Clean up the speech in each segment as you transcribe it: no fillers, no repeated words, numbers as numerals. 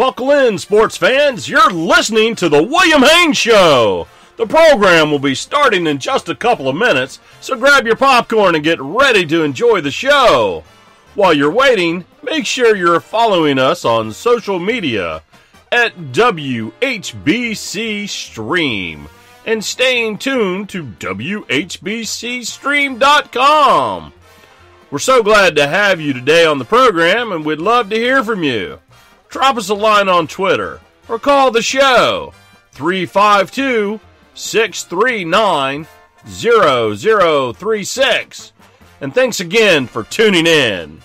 Buckle in, sports fans. You're listening to The William Haynes Show. The program will be starting in just a couple of minutes, so grab your popcorn and get ready to enjoy the show. While you're waiting, make sure you're following us on social media at WHBC Stream and staying tuned to WHBCStream.com. We're so glad to have you today on the program, and we'd love to hear from you. Drop us a line on Twitter or call the show 352-639-0036. And thanks again for tuning in.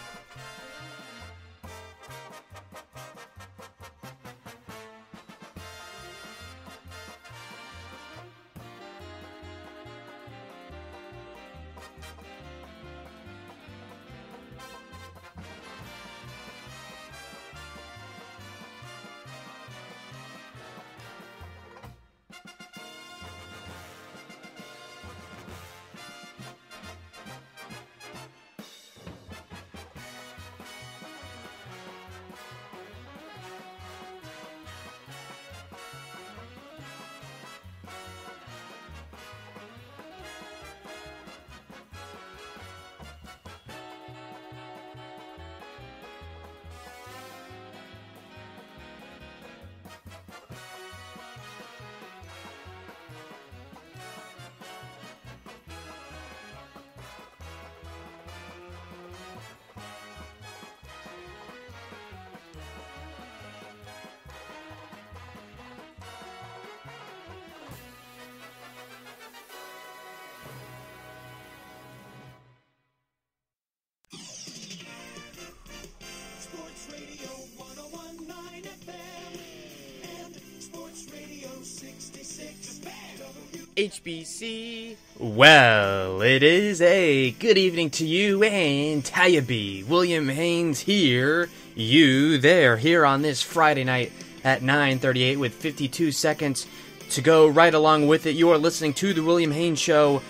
HBC. Well, it is a good evening to you and how you be. William Haynes here, you there, here on this Friday night at 9:38 with 52 seconds to go right along with it. You are listening to The William Haynes Show,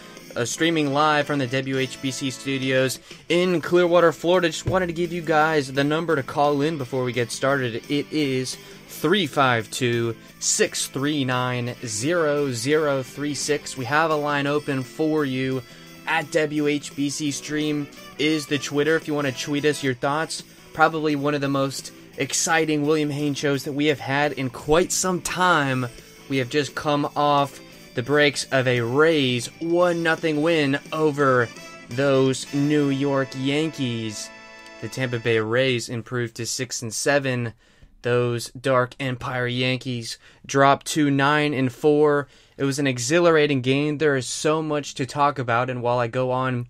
streaming live from the WHBC studios in Clearwater, Florida. Just wanted to give you guys the number to call in before we get started. It is 352-639-0036. We have a line open for you at WHBC Stream is the Twitter if you want to tweet us your thoughts. Probably one of the most exciting William Haynes shows that we have had in quite some time. We have just come off the breaks of a Rays 1-0 win over those New York Yankees. The Tampa Bay Rays improved to 6-7. Those Dark Empire Yankees dropped to 9-4. It was an exhilarating game. There is so much to talk about, and while I go on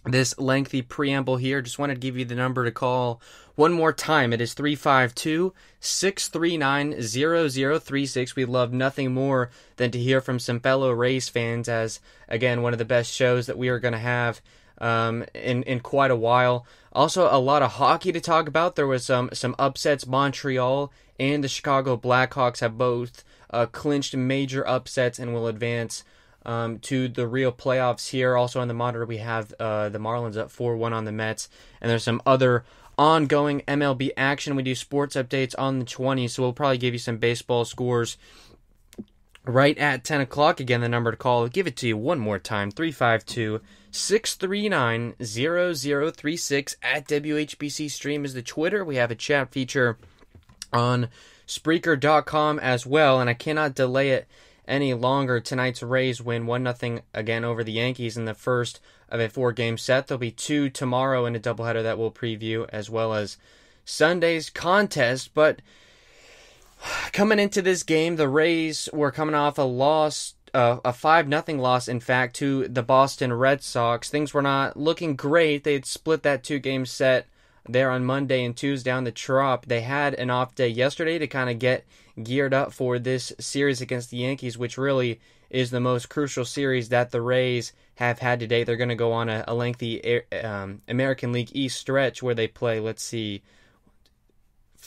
this lengthy preamble here, just wanted to give you the number to call one more time. It is 352-639-0036. We'd love nothing more than to hear from some fellow Rays fans, as, again, one of the best shows that we are going to have in quite a while. Also, a lot of hockey to talk about. There was some upsets. Montreal and the Chicago Blackhawks have both clinched major upsets and will advance to the real playoffs here. Also on the monitor, we have the Marlins up 4-1 on the Mets. And there's some other ongoing MLB action. We do sports updates on the 20s, so we'll probably give you some baseball scores right at 10 o'clock. Again, the number to call, I'll give it to you one more time, 352-639-0036 at WHBC Stream is the Twitter. We have a chat feature on Spreaker.com as well, and I cannot delay it any longer. Tonight's Rays win 1-0 again over the Yankees in the first of a 4-game set. There'll be 2 tomorrow in a doubleheader that we'll preview, as well as Sunday's contest. But coming into this game, the Rays were coming off a loss, a 5-0 loss, in fact, to the Boston Red Sox. Things were not looking great. They had split that 2-game set there on Monday and Tuesday on the Trop. They had an off day yesterday to kind of get geared up for this series against the Yankees, which really is the most crucial series that the Rays have had today. They're going to go on a lengthy American League East stretch where they play, let's see,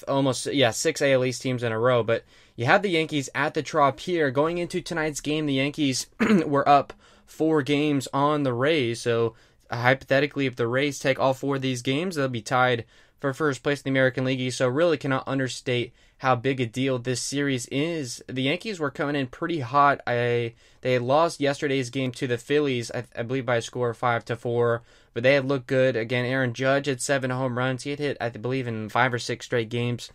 almost 6 AL East teams in a row. But you have the Yankees at the Trop here. Going into tonight's game, the Yankees were up 4 games on the Rays, so hypothetically, if the Rays take all 4 of these games, they'll be tied for first place in the American League East. So really cannot understate how big a deal this series is. The Yankees were coming in pretty hot. They had lost yesterday's game to the Phillies, I believe by a score of 5-4, but they had looked good. Again, Aaron Judge had 7 home runs. He had hit, I believe, in 5 or 6 straight games.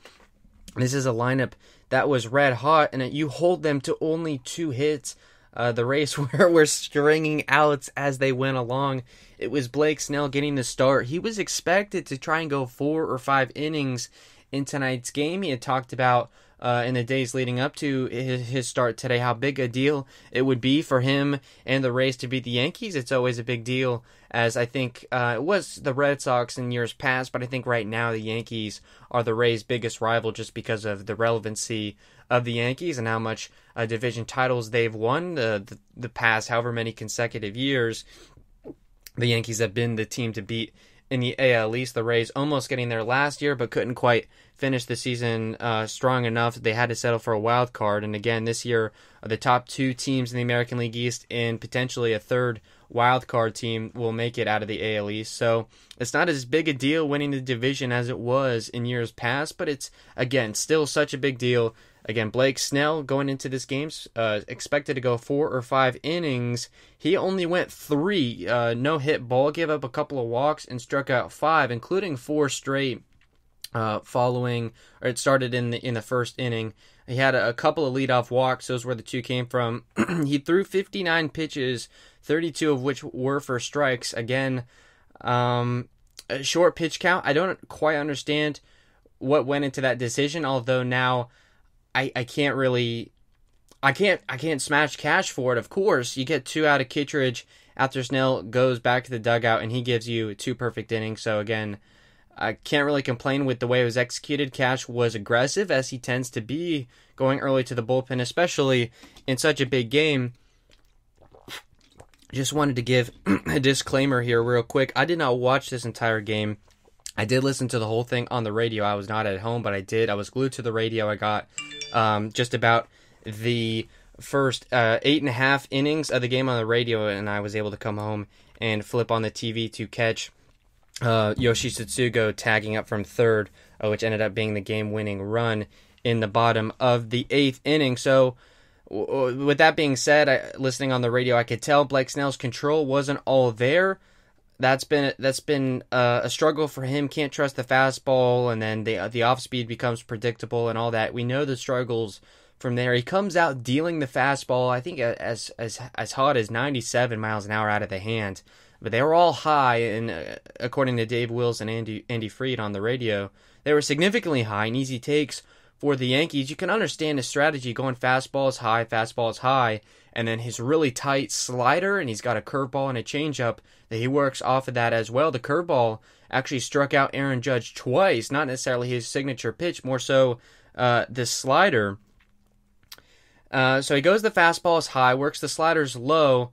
This is a lineup that was red hot, and you hold them to only 2 hits. The Rays were stringing outs as they went along. It was Blake Snell getting the start. He was expected to try and go 4 or 5 innings in tonight's game. He had talked about in the days leading up to his start today how big a deal it would be for him and the Rays to beat the Yankees. It's always a big deal, as I think it was the Red Sox in years past, but I think right now the Yankees are the Rays' biggest rival just because of the relevancy of the Yankees and how much division titles they've won the past however many consecutive years. The Yankees have been the team to beat in the AL East. The Rays almost getting there last year, but couldn't quite finish the season strong enough. They had to settle for a wild card. And again, this year, the top 2 teams in the American League East and potentially a third wild card team will make it out of the AL East. So it's not as big a deal winning the division as it was in years past, but it's, again, still such a big deal. Again, Blake Snell going into this game expected to go 4 or 5 innings. He only went 3, no hit ball, gave up a couple of walks, and struck out 5, including 4 straight. It started in the first inning. He had a couple of leadoff walks. Those were the 2 came from. He threw 59 pitches, 32 of which were for strikes. Again, a short pitch count. I don't quite understand what went into that decision. Although now, I can't smash cash for it. Of course, you get 2 out of Kittredge after Snell goes back to the dugout and he gives you 2 perfect innings. So again, I can't really complain with the way it was executed. Cash was aggressive, as he tends to be, going early to the bullpen, especially in such a big game. Just wanted to give a disclaimer here real quick. I did not watch this entire game. I did listen to the whole thing on the radio. I was not at home, but I did. I was glued to the radio. I got just about the first 8.5 innings of the game on the radio, and I was able to come home and flip on the TV to catch Yoshi Tsutsugo tagging up from third, which ended up being the game-winning run in the bottom of the 8th inning. So, with that being said, listening on the radio, I could tell Blake Snell's control wasn't all there. That's been a struggle for him. Can't trust the fastball, and then the off speed becomes predictable and all that. We know the struggles from there. He comes out dealing the fastball, I think as hot as 97 miles an hour out of the hand. But they were all high, and according to Dave Wills and Andy Freed on the radio, they were significantly high and easy takes for the Yankees. You can understand his strategy, going fastball is high, and then his really tight slider, and he's got a curveball and a changeup that he works off of that as well. The curveball actually struck out Aaron Judge twice, not necessarily his signature pitch, more so the slider. So he goes the fastball is high, works the sliders low,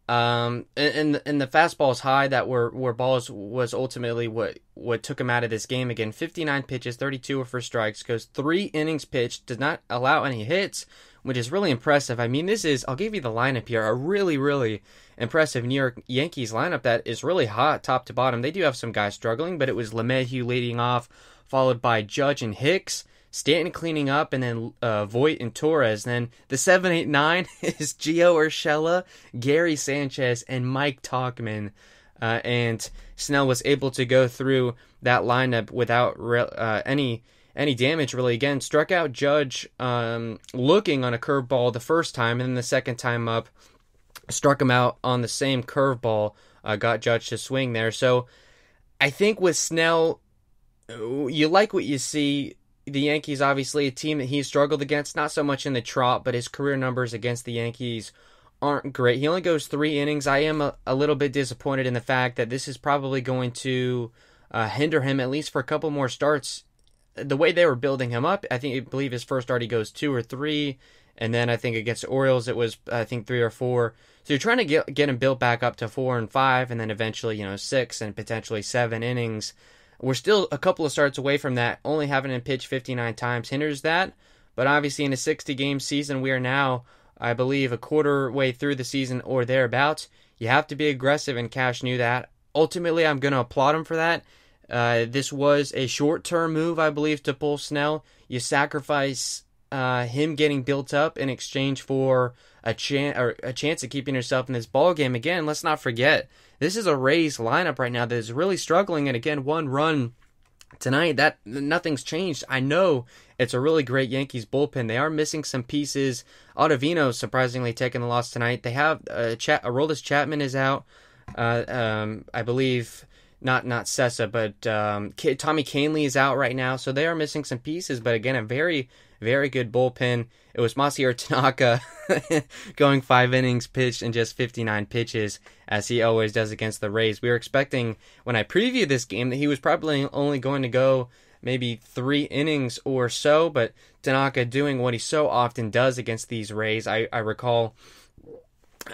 and the fastball is high. That were balls was ultimately what took him out of this game. Again, 59 pitches, 32 were for strikes, goes 3 innings pitched, does not allow any hits, which is really impressive. I mean, I'll give you the lineup here, a really, really impressive New York Yankees lineup that is really hot top to bottom. They do have some guys struggling, but it was LeMahieu leading off, followed by Judge and Hicks, Stanton cleaning up, and then Voit and Torres. Then the 7-8-9 is Gio Urshela, Gary Sanchez, and Mike Tauchman. And Snell was able to go through that lineup without any damage, really. Again, struck out Judge looking on a curveball the first time, and then the second time up, struck him out on the same curveball, got Judge to swing there. So I think with Snell, you like what you see. The Yankees, obviously, a team that he's struggled against, not so much in the trot, but his career numbers against the Yankees aren't great. He only goes 3 innings. I am a little bit disappointed in the fact that this is probably going to hinder him, at least for a couple more starts. The way they were building him up, I believe his first start he goes 2 or 3, and then I think against the Orioles it was, 3 or 4. So you're trying to get him built back up to 4 and 5, and then eventually, 6 and potentially 7 innings. We're still a couple of starts away from that. Only having him pitch 59 times hinders that. But obviously in a 60-game season, we are now, I believe, a quarter way through the season or thereabouts. You have to be aggressive, and Cash knew that. Ultimately, I'm going to applaud him for that. This was a short-term move, I believe, to pull Snell. You sacrifice him getting built up in exchange for a chance of keeping yourself in this ball game. Again, let's not forget, this is a Rays lineup right now that is really struggling. And again, one run tonight, that nothing's changed. I know it's a really great Yankees bullpen. They are missing some pieces. Ottavino surprisingly taking the loss tonight. They have Aroldis Chapman is out. I believe not Sessa, but Tommy Kahnle is out right now. So they are missing some pieces. But again, a very, very good bullpen. It was Masahiro Tanaka going 5 innings pitched in just 59 pitches, as he always does against the Rays. We were expecting, when I previewed this game, that he was probably only going to go maybe 3 innings or so, but Tanaka doing what he so often does against these Rays. I recall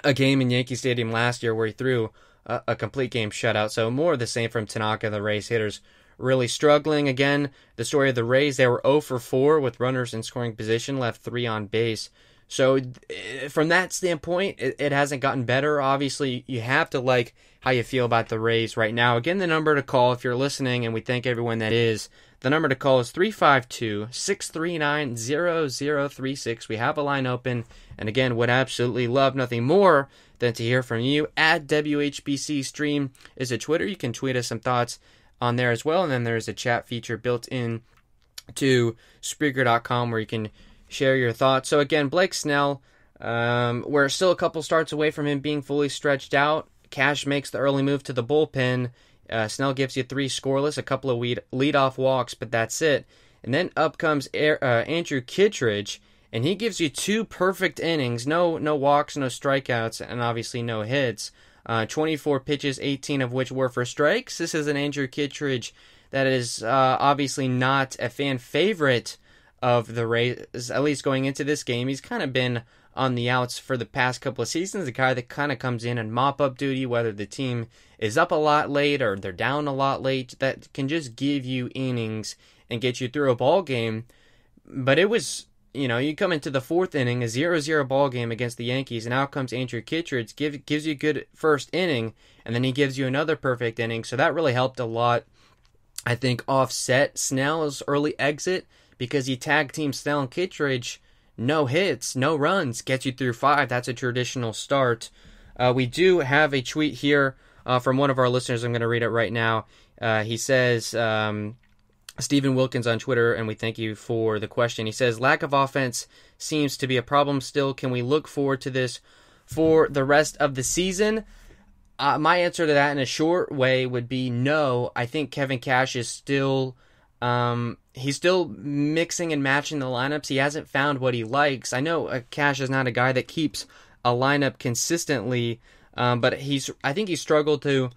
a game in Yankee Stadium last year where he threw a complete game shutout. So more of the same from Tanaka. The Rays hitters really struggling. Again, the story of the Rays, they were 0 for 4 with runners in scoring position, left 3 on base. So from that standpoint, it hasn't gotten better. Obviously, you have to like how you feel about the Rays right now. Again, the number to call if you're listening, and we thank everyone that is. The number to call is 352-639-0036. We have a line open, and again, would absolutely love nothing more than to hear from you. At WHBC Stream is a Twitter. You can tweet us some thoughts on there as well, and then there's a chat feature built in to Spreaker.com where you can share your thoughts. So again, Blake Snell, we're still a couple starts away from him being fully stretched out. Cash makes the early move to the bullpen. Snell gives you 3 scoreless, a couple of leadoff walks, but that's it. And then up comes Andrew Kittredge, and he gives you 2 perfect innings, no walks, no strikeouts, and obviously no hits. 24 pitches, 18 of which were for strikes. This is an Andrew Kittredge that is obviously not a fan favorite of the Rays, at least going into this game. He's kind of been on the outs for the past couple of seasons, a guy that kind of comes in and mop-up duty, whether the team is up a lot late or they're down a lot late, that can just give you innings and get you through a ball game. But it was, you come into the 4th inning, a 0-0 ball game against the Yankees, and out comes Andrew Kittredge, gives you a good first inning, and then he gives you another perfect inning, so that really helped a lot, I think, offset Snell's early exit, because he tag team Snell and Kittredge, no hits, no runs, gets you through 5. That's a traditional start. We do have a tweet here from one of our listeners. I'm going to read it right now. He says, Stephen Wilkins on Twitter, and we thank you for the question. He says, lack of offense seems to be a problem still. Can we look forward to this for the rest of the season? My answer to that in a short way would be no. I think Kevin Cash is still... he's still mixing and matching the lineups. He hasn't found what he likes. I know Cash is not a guy that keeps a lineup consistently, but I think he struggled to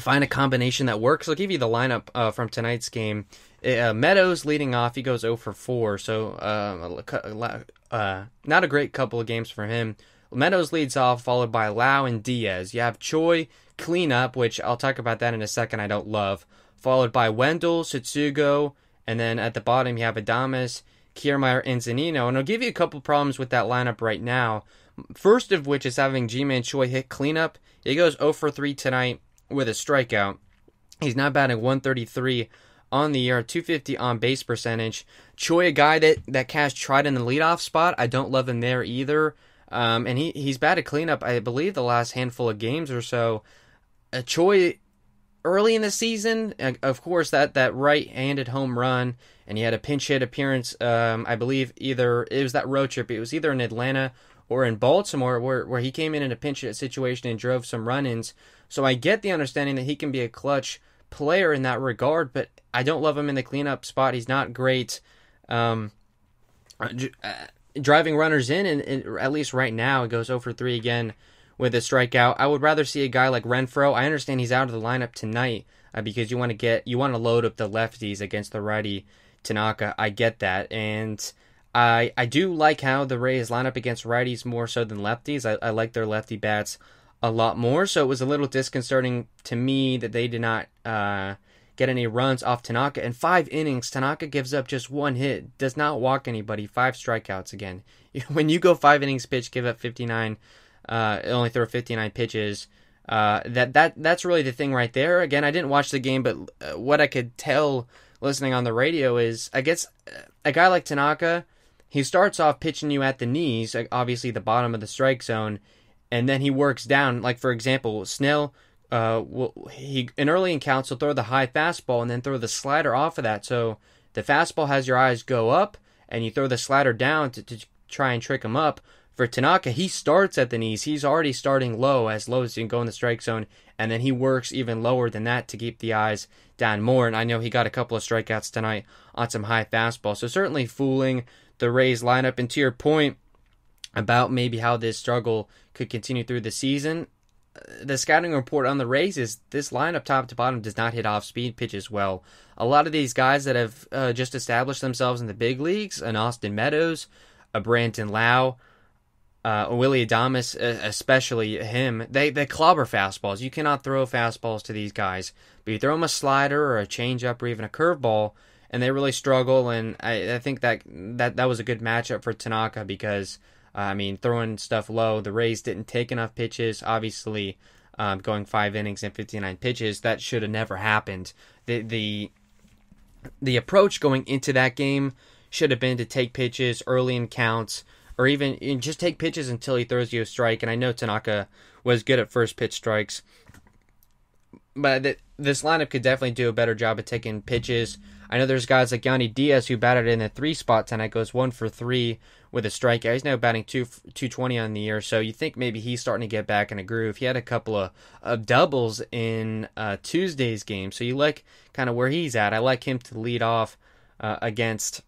find a combination that works. I'll give you the lineup from tonight's game. Meadows leading off. He goes 0 for 4, so not a great couple of games for him. Meadows leads off, followed by Lau and Diaz. You have Choi cleanup, which I'll talk about that in a second, I don't love. Followed by Wendell, Tsutsugo, and then at the bottom you have Adames, Kiermaier, and Zunino. And I'll give you a couple problems with that lineup right now. First of which is having G-Man Choi hit cleanup. He goes 0 for 3 tonight with a strikeout. He's now batting 133 on the year, 250 on base percentage. Choi, a guy that Cash tried in the leadoff spot. I don't love him there either. And he's batted cleanup, I believe, the last handful of games or so. Choi, early in the season, of course, that right-handed home run, and he had a pinch hit appearance, I believe it was that road trip. It was either in Atlanta or in Baltimore where he came in a pinch hit situation and drove some run-ins. So I get the understanding that he can be a clutch player in that regard, but I don't love him in the cleanup spot. He's not great driving runners in, and at least right now, it goes 0 for 3 again with a strikeout. I would rather see a guy like Renfroe. I understand he's out of the lineup tonight because you want to load up the lefties against the righty Tanaka. I get that, and I do like how the Rays line up against righties more so than lefties. I like their lefty bats a lot more, so it was a little disconcerting to me that they did not get any runs off Tanaka. In 5 innings, Tanaka gives up just 1 hit, does not walk anybody, 5 strikeouts again. When you go 5 innings pitch, give up 59, only throw 59 pitches, That's really the thing right there. Again, I didn't watch the game, but what I could tell listening on the radio is, I guess, a guy like Tanaka, he starts off pitching you at the knees, obviously the bottom of the strike zone, and then he works down. Like, for example, Snell, in early in counts, will throw the high fastball and then throw the slider off of that. So the fastball has your eyes go up, and you throw the slider down to try and trick him up. For Tanaka, he starts at the knees. He's already starting low as you can go in the strike zone, and then he works even lower than that to keep the eyes down more. And I know he got a couple of strikeouts tonight on some high fastball. So certainly fooling the Rays lineup. And to your point about maybe how this struggle could continue through the season, the scouting report on the Rays is this lineup top to bottom does not hit off-speed pitches well. A lot of these guys that have just established themselves in the big leagues, an Austin Meadows, a Brandon Lau, Willie Adames, especially him, they clobber fastballs. You cannot throw fastballs to these guys, but you throw them a slider or a changeup or even a curveball, and they really struggle. And I think that was a good matchup for Tanaka because, throwing stuff low, the Rays didn't take enough pitches. Obviously, going 5 innings and 59 pitches, that should have never happened. The approach going into that game should have been to take pitches early in counts, or even just take pitches until he throws you a strike. And I know Tanaka was good at first pitch strikes, but this lineup could definitely do a better job of taking pitches. I know there's guys like Yanni Diaz who batted in the 3 spot tonight, goes 1 for 3 with a strikeout. He's now batting 220 on the year, so you think maybe he's starting to get back in a groove. He had a couple of doubles in Tuesday's game, so you like kind of where he's at. I like him to lead off against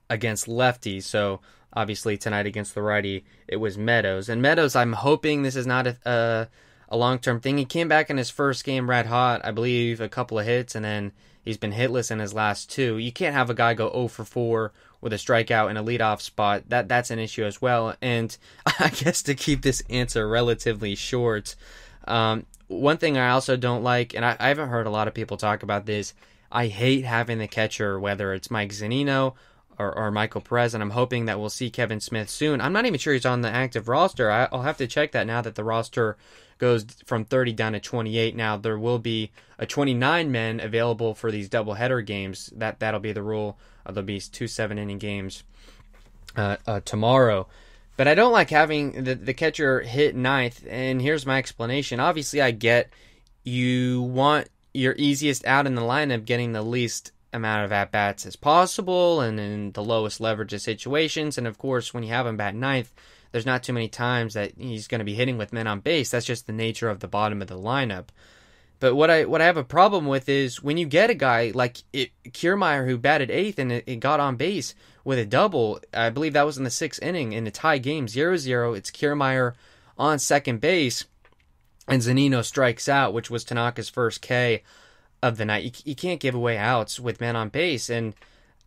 lefties, so obviously tonight against the righty, it was Meadows. And Meadows, I'm hoping this is not a long-term thing. He came back in his first game red hot, I believe, a couple of hits, and then he's been hitless in his last 2. You can't have a guy go 0 for 4 with a strikeout in a leadoff spot. That's an issue as well. And I guess to keep this answer relatively short, one thing I also don't like, and I haven't heard a lot of people talk about this, I hate having the catcher, whether it's Mike Zunino or Michael Perez, and I'm hoping that we'll see Kevin Smith soon. I'm not even sure he's on the active roster. I'll have to check that now that the roster goes from 30 down to 28. Now there will be a 29 men available for these doubleheader games. That'll be the rule. There'll be 2 7-inning games tomorrow. But I don't like having the catcher hit ninth, and here's my explanation. Obviously, I get you want your easiest out in the lineup getting the least amount of at-bats as possible and in the lowest leverage of situations. And of course, when you have him bat ninth, there's not too many times that he's going to be hitting with men on base. That's just the nature of the bottom of the lineup. But what I have a problem with is when you get a guy like Kiermaier who batted 8th and it got on base with a double. I believe that was in the 6th inning in the tie game, 0-0. It's Kiermaier on second base, and Zunino strikes out, which was Tanaka's first K of the night. You can't give away outs with men on base. And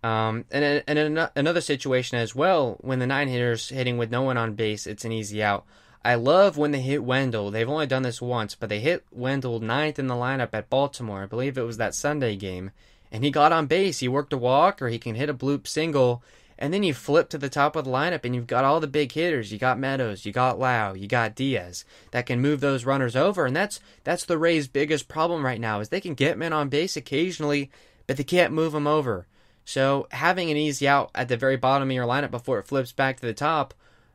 another situation as well, when the 9-hitter's hitting with no one on base, it's an easy out. I love when they hit Wendell. They've only done this once, but they hit Wendell 9th in the lineup at Baltimore. I believe it was that Sunday game. And he got on base. He worked a walk, or he can hit a bloop single. And then you flip to the top of the lineup, and you've got all the big hitters. You got Meadows, you got Lau, you got Diaz that can move those runners over. And that's the Rays' biggest problem right now, is they can get men on base occasionally, but they can't move them over. So having an easy out at the very bottom of your lineup before it flips back to the top,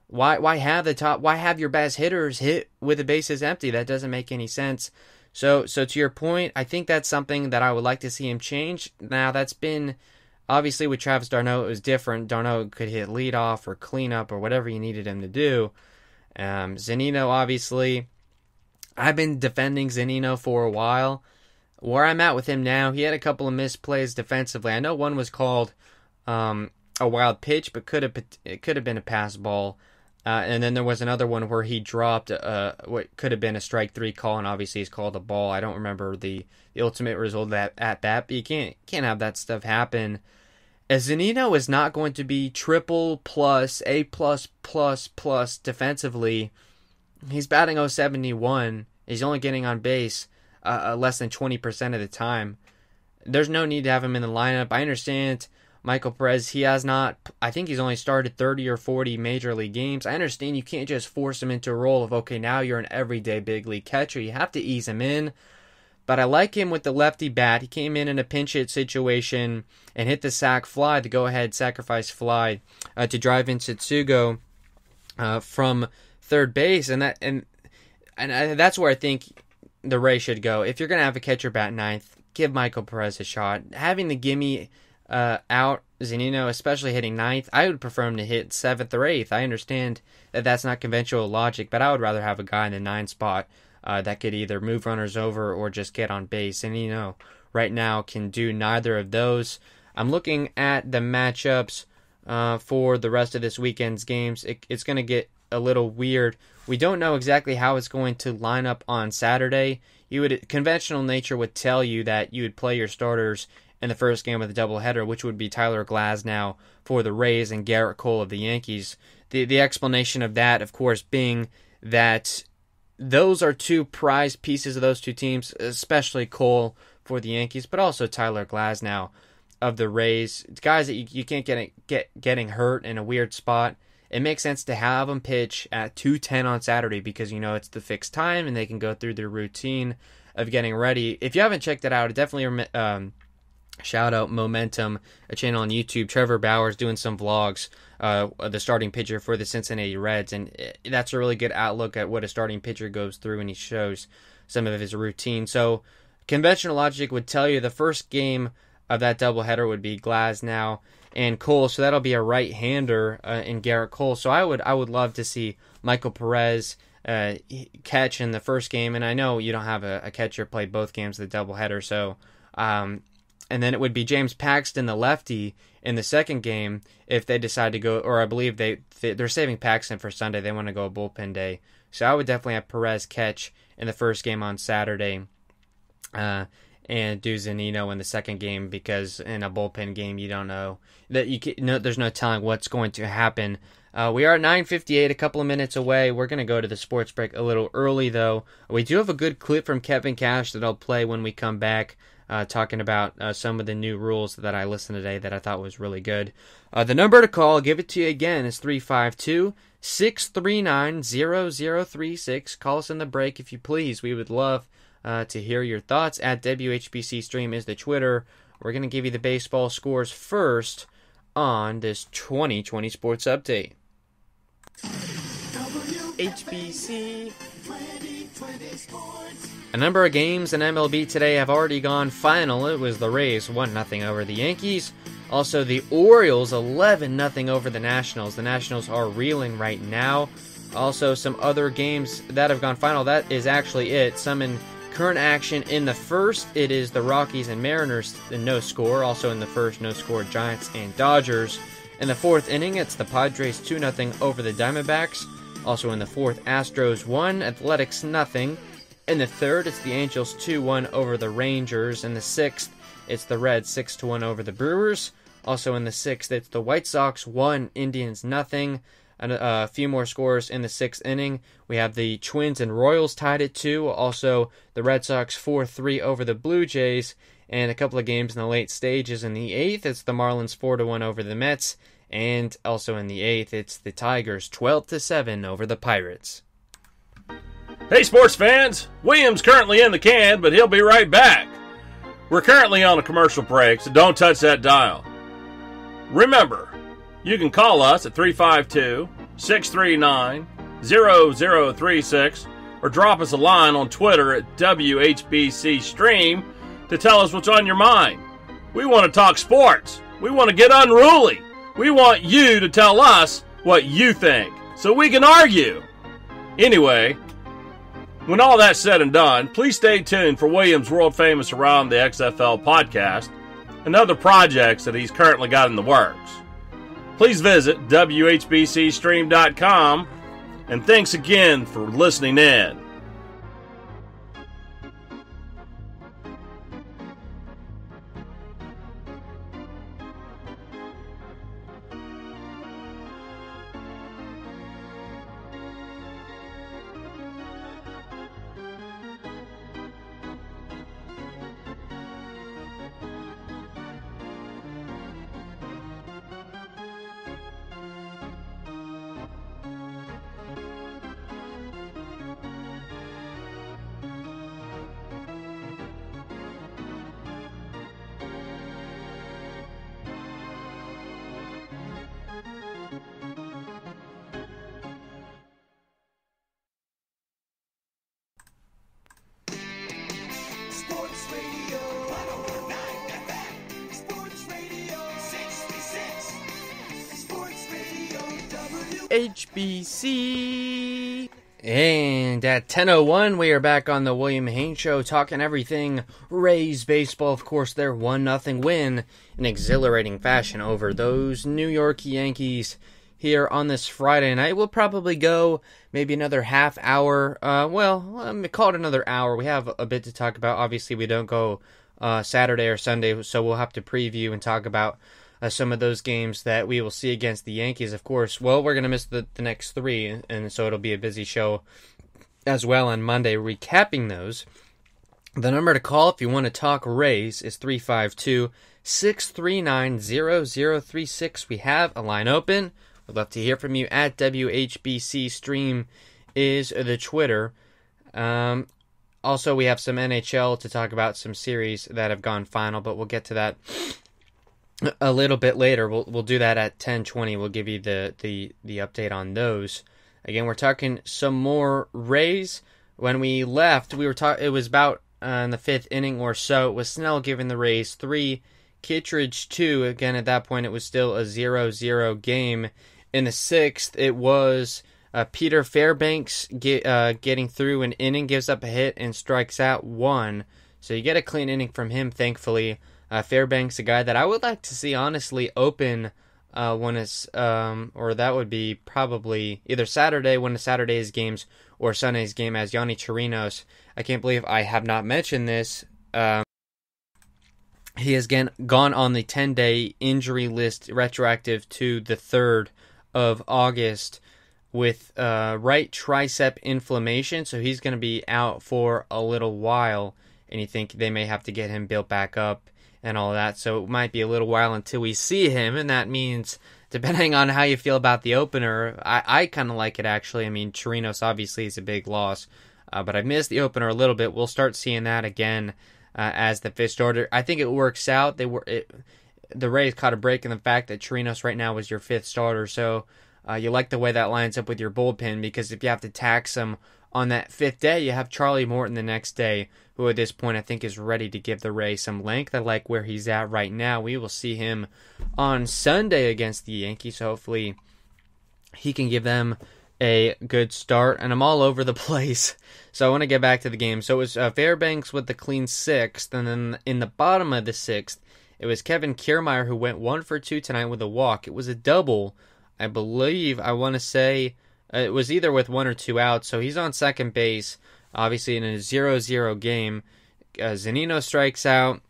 why have the top? Why have your best hitters hit with the bases empty? That doesn't make any sense. So to your point, I think that's something that I would like to see him change. Now that's been obviously with Travis d'Arnaud, it was different. d'Arnaud could hit leadoff or cleanup or whatever you needed him to do. Zunino, obviously, I've been defending Zunino for a while. Where I'm at with him now, he had a couple of misplays defensively. I know one was called a wild pitch, but it could have been a pass ball. And then there was another one where he dropped what could have been a strike 3 call, and obviously he's called a ball. I don't remember the ultimate result of that at bat, but you can't have that stuff happen. As Zunino is not going to be triple plus, A plus defensively. He's batting 071. He's only getting on base less than 20% of the time. There's no need to have him in the lineup. I understand Michael Perez, he has not, I think he's only started 30 or 40 major league games. I understand you can't just force him into a role of, okay, now you're an everyday big league catcher. You have to ease him in. But I like him with the lefty bat. He came in a pinch hit situation and hit the sac fly, the go-ahead sacrifice fly, to drive in Tsutsugo from third base. And that's where I think the Rays should go. If you're going to have a catcher bat ninth, give Michael Perez a shot. Having the gimme out Zunino, especially hitting ninth, I would prefer him to hit seventh or eighth. I understand that that's not conventional logic, but I would rather have a guy in the ninth spot that could either move runners over or just get on base. And, right now can do neither of those. I'm looking at the matchups for the rest of this weekend's games. It's going to get a little weird. We don't know exactly how it's going to line up on Saturday. Conventional nature would tell you that you would play your starters in the first game of the doubleheader, which would be Tyler Glasnow for the Rays and Garrett Cole of the Yankees. The explanation of that, of course, being that those are two prized pieces of those two teams, especially Cole for the Yankees, but also Tyler Glasnow of the Rays. Guys that you can't get getting hurt in a weird spot. It makes sense to have them pitch at 2:10 on Saturday because, it's the fixed time and they can go through their routine of getting ready. If you haven't checked it out, definitely shout out Momentum, a channel on YouTube. Trevor Bauer's doing some vlogs, the starting pitcher for the Cincinnati Reds, and that's a really good outlook at what a starting pitcher goes through, and he shows some of his routine. So conventional logic would tell you the first game of that doubleheader would be Glasnow and Cole, so that'll be a right-hander in Garrett Cole. So I would love to see Michael Perez catch in the first game, and I know you don't have a catcher play both games of the doubleheader, so and then it would be James Paxton, the lefty, in the second game if they decide to go, or I believe they're saving Paxton for Sunday. They want to go a bullpen day. So I would definitely have Perez catch in the first game on Saturday and do Zunino in the second game, because in a bullpen game you don't know. There's no telling what's going to happen. We are at 9:58, a couple of minutes away. We're going to go to the sports break a little early, though. We do have a good clip from Kevin Cash that I'll play when we come back, talking about some of the new rules that I listened today that I thought was really good. The number to call, I'll give it to you again, is 352-639-0036. Call us in the break if you please. We would love to hear your thoughts. At WHBC Stream is the Twitter. We're going to give you the baseball scores first on this 2020 Sports Update. HBC. A number of games in MLB today have already gone final. It was the Rays 1-0 over the Yankees. Also, the Orioles 11-0 over the Nationals. The Nationals are reeling right now. Also, some other games that have gone final. That is actually it. Some in current action. In the first, it is the Rockies and Mariners, the no score. Also in the first, no score, Giants and Dodgers. In the fourth inning, it's the Padres 2-0 over the Diamondbacks. Also in the fourth, Astros 1, Athletics 0. In the third, it's the Angels 2-1 over the Rangers. In the sixth, it's the Reds 6-1 over the Brewers. Also in the sixth, it's the White Sox 1, Indians 0. And a few more scores in the sixth inning. We have the Twins and Royals tied at 2. Also, the Red Sox 4-3 over the Blue Jays. And a couple of games in the late stages. In the eighth, it's the Marlins 4-1 over the Mets. And also in the eighth, it's the Tigers 12-7 over the Pirates. Hey, sports fans! William's currently in the can, but he'll be right back. We're currently on a commercial break, so don't touch that dial. Remember, you can call us at 352-639-0036 or drop us a line on Twitter at WHBC Stream to tell us what's on your mind. We want to talk sports. We want to get unruly. We want you to tell us what you think so we can argue. Anyway, when all that's said and done, please stay tuned for William's world-famous Around the XFL podcast and other projects that he's currently got in the works. Please visit WHBCstream.com, and thanks again for listening in. WHBC. And at 10:01, we are back on the William Haynes Show, talking everything Rays baseball. Of course, their 1-0 win in exhilarating fashion over those New York Yankees here on this Friday night. We'll probably go maybe another half hour. Call it another hour. We have a bit to talk about. Obviously, we don't go Saturday or Sunday, so we'll have to preview and talk about some of those games that we will see against the Yankees, of course. Well, we're going to miss the next three, and so it'll be a busy show as well on Monday, recapping those. The number to call if you want to talk Rays is 352-639-0036. We have a line open. We'd love to hear from you at WHBC Stream is the Twitter. Also, we have some NHL to talk about, some series that have gone final, but we'll get to that a little bit later. We'll do that at 10:20. We'll give you the update on those. Again, we're talking some more Rays. When we left, it was about in the fifth inning or so. It was Snell giving the Rays 3, Kittredge 2. Again, at that point, it was still a 0-0 game. In the sixth, it was Peter Fairbanks getting through an inning, gives up a hit, and strikes out 1. So you get a clean inning from him, thankfully. Fairbanks, a guy that I would like to see, honestly, open or that would be probably either Saturday, one of Saturday's games, or Sunday's game, as Yonny Chirinos. I can't believe I have not mentioned this. He has gone on the 10-day injury list, retroactive to the 3rd of August, with right tricep inflammation, so he's going to be out for a little while, and you think they may have to get him built back up and all that, so it might be a little while until we see him, and that means, depending on how you feel about the opener, I kind of like it, actually. I mean, Chirinos obviously is a big loss, but I've missed the opener a little bit. We'll start seeing that again as the fifth starter. I think it works out. The Rays caught a break in the fact that Chirinos right now was your fifth starter, so you like the way that lines up with your bullpen, because if you have to tax him on that fifth day, you have Charlie Morton the next day, who at this point I think is ready to give the Rays some length. I like where he's at right now. We will see him on Sunday against the Yankees. Hopefully he can give them a good start. And I'm all over the place, so I want to get back to the game. So it was Fairbanks with the clean sixth, and then in the bottom of the sixth, it was Kevin Kiermaier who went 1 for 2 tonight with a walk. It was a double, I believe. I want to say it was either with 1 or 2 outs, so he's on second base, obviously in a 0-0 game. Zunino strikes out,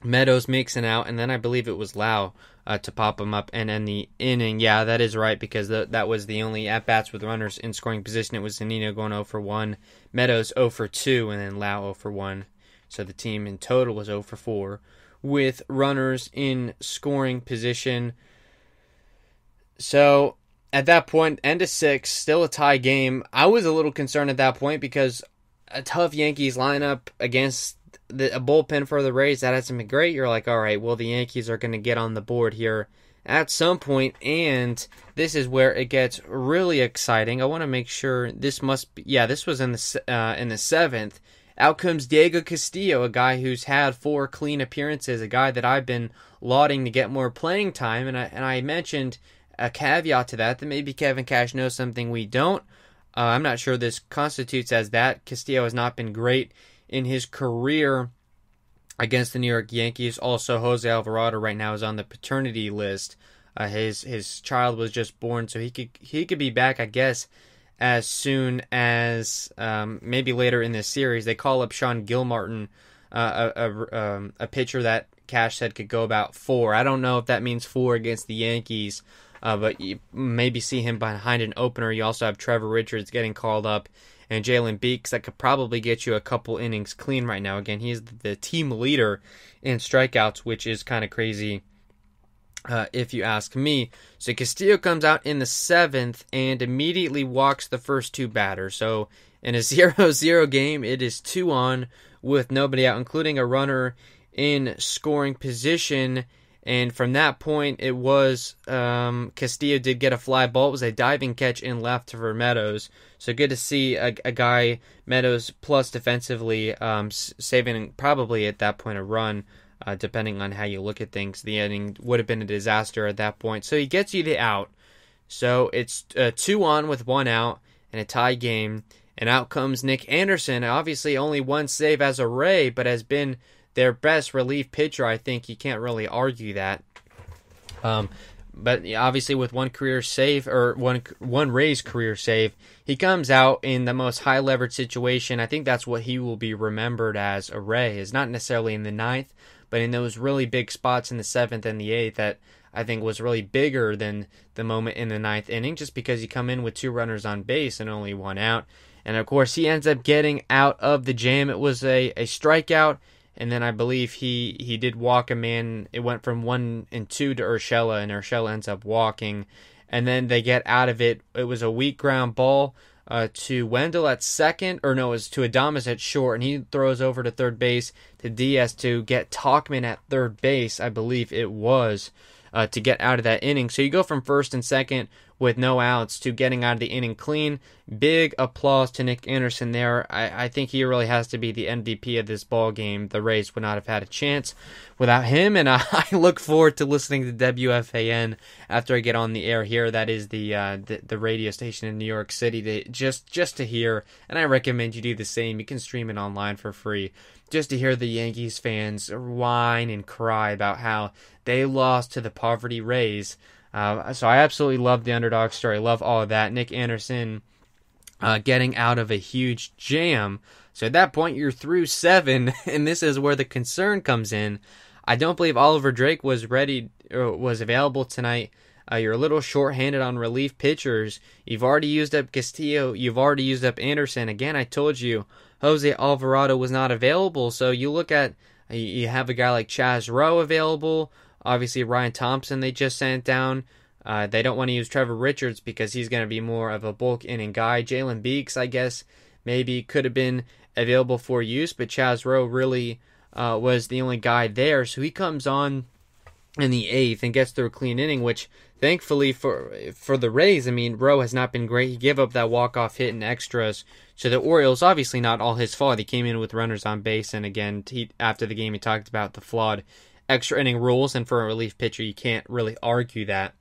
Meadows makes an out, and then I believe it was Lau to pop him up and end the inning. Yeah, that is right, because that was the only at-bats with runners in scoring position. It was Zunino going 0 for 1, Meadows 0 for 2, and then Lau 0 for 1. So the team in total was 0 for 4 with runners in scoring position. So at that point, end of 6, still a tie game. I was a little concerned at that point because a tough Yankees lineup against a bullpen for the Rays that hasn't been great. You're like, all right, well, the Yankees are going to get on the board here at some point, and this is where it gets really exciting. I want to make sure this was in the 7th. Out comes Diego Castillo, a guy who's had 4 clean appearances, a guy that I've been lauding to get more playing time, and I mentioned a caveat to that maybe Kevin Cash knows something we don't. I'm not sure this constitutes as that. Castillo has not been great in his career against the New York Yankees. Also, Jose Alvarado right now is on the paternity list. His child was just born, so he could be back, I guess, as soon as maybe later in this series. They call up Sean Gilmartin, a pitcher that Cash said could go about 4. I don't know if that means 4 against the Yankees. But you maybe see him behind an opener. You also have Trevor Richards getting called up, and Jalen Beeks that could probably get you a couple innings clean right now. Again, he's the team leader in strikeouts, which is kind of crazy if you ask me. So Castillo comes out in the 7th and immediately walks the first 2 batters. So in a 0-0 game, it is 2 on with nobody out, including a runner in scoring position. And from that point, it was Castillo did get a fly ball. It was a diving catch in left for Meadows. So good to see a guy, Meadows, plus defensively, saving probably at that point a run, depending on how you look at things. The inning would have been a disaster at that point. So he gets you the out. So it's 2-on with 1 out and a tie game. And out comes Nick Anderson. Obviously only 1 save as a Ray, but has been their best relief pitcher. I think you can't really argue that. But obviously with 1 career save, or one Rays career save, he comes out in the most high leverage situation. I think that's what he will be remembered as, a Ray, is not necessarily in the 9th, but in those really big spots in the 7th and the 8th that I think was really bigger than the moment in the 9th inning, just because you come in with 2 runners on base and only 1 out. And of course he ends up getting out of the jam. It was a strikeout. And then I believe he did walk a man. It went from 1-2 to Urshela, and Urshela ends up walking. And then they get out of it. It was a weak ground ball to Wendell at second. Or no, it was to Adames at short. And he throws over to third base to Diaz to get Tauchman at third base, I believe it was, to get out of that inning. So you go from first and second with no outs to getting out of the inning clean. Big applause to Nick Anderson there. I think he really has to be the MVP of this ball game. The Rays would not have had a chance without him, and I look forward to listening to WFAN after I get on the air here. That is the radio station in New York City, to just to hear, and I recommend you do the same. You can stream it online for free, just to hear the Yankees fans whine and cry about how they lost to the poverty Rays. So I absolutely love the underdog story. Love all of that. Nick Anderson getting out of a huge jam. So at that point, you're through 7, and this is where the concern comes in. I don't believe Oliver Drake was available tonight. You're a little short-handed on relief pitchers. You've already used up Castillo. You've already used up Anderson. Again, I told you, Jose Alvarado was not available. So you look at, you have a guy like Chaz Rowe available. Obviously, Ryan Thompson they just sent down. They don't want to use Trevor Richards because he's going to be more of a bulk inning guy. Jalen Beeks, I guess, maybe could have been available for use, but Chaz Rowe really was the only guy there. So he comes on in the 8th and gets through a clean inning, which thankfully for the Rays, I mean, Rowe has not been great. He gave up that walk-off hit in extras to the Orioles. Obviously not all his fault. He came in with runners on base, and again, after the game he talked about the flawed extra inning rules, and for a relief pitcher you can't really argue that.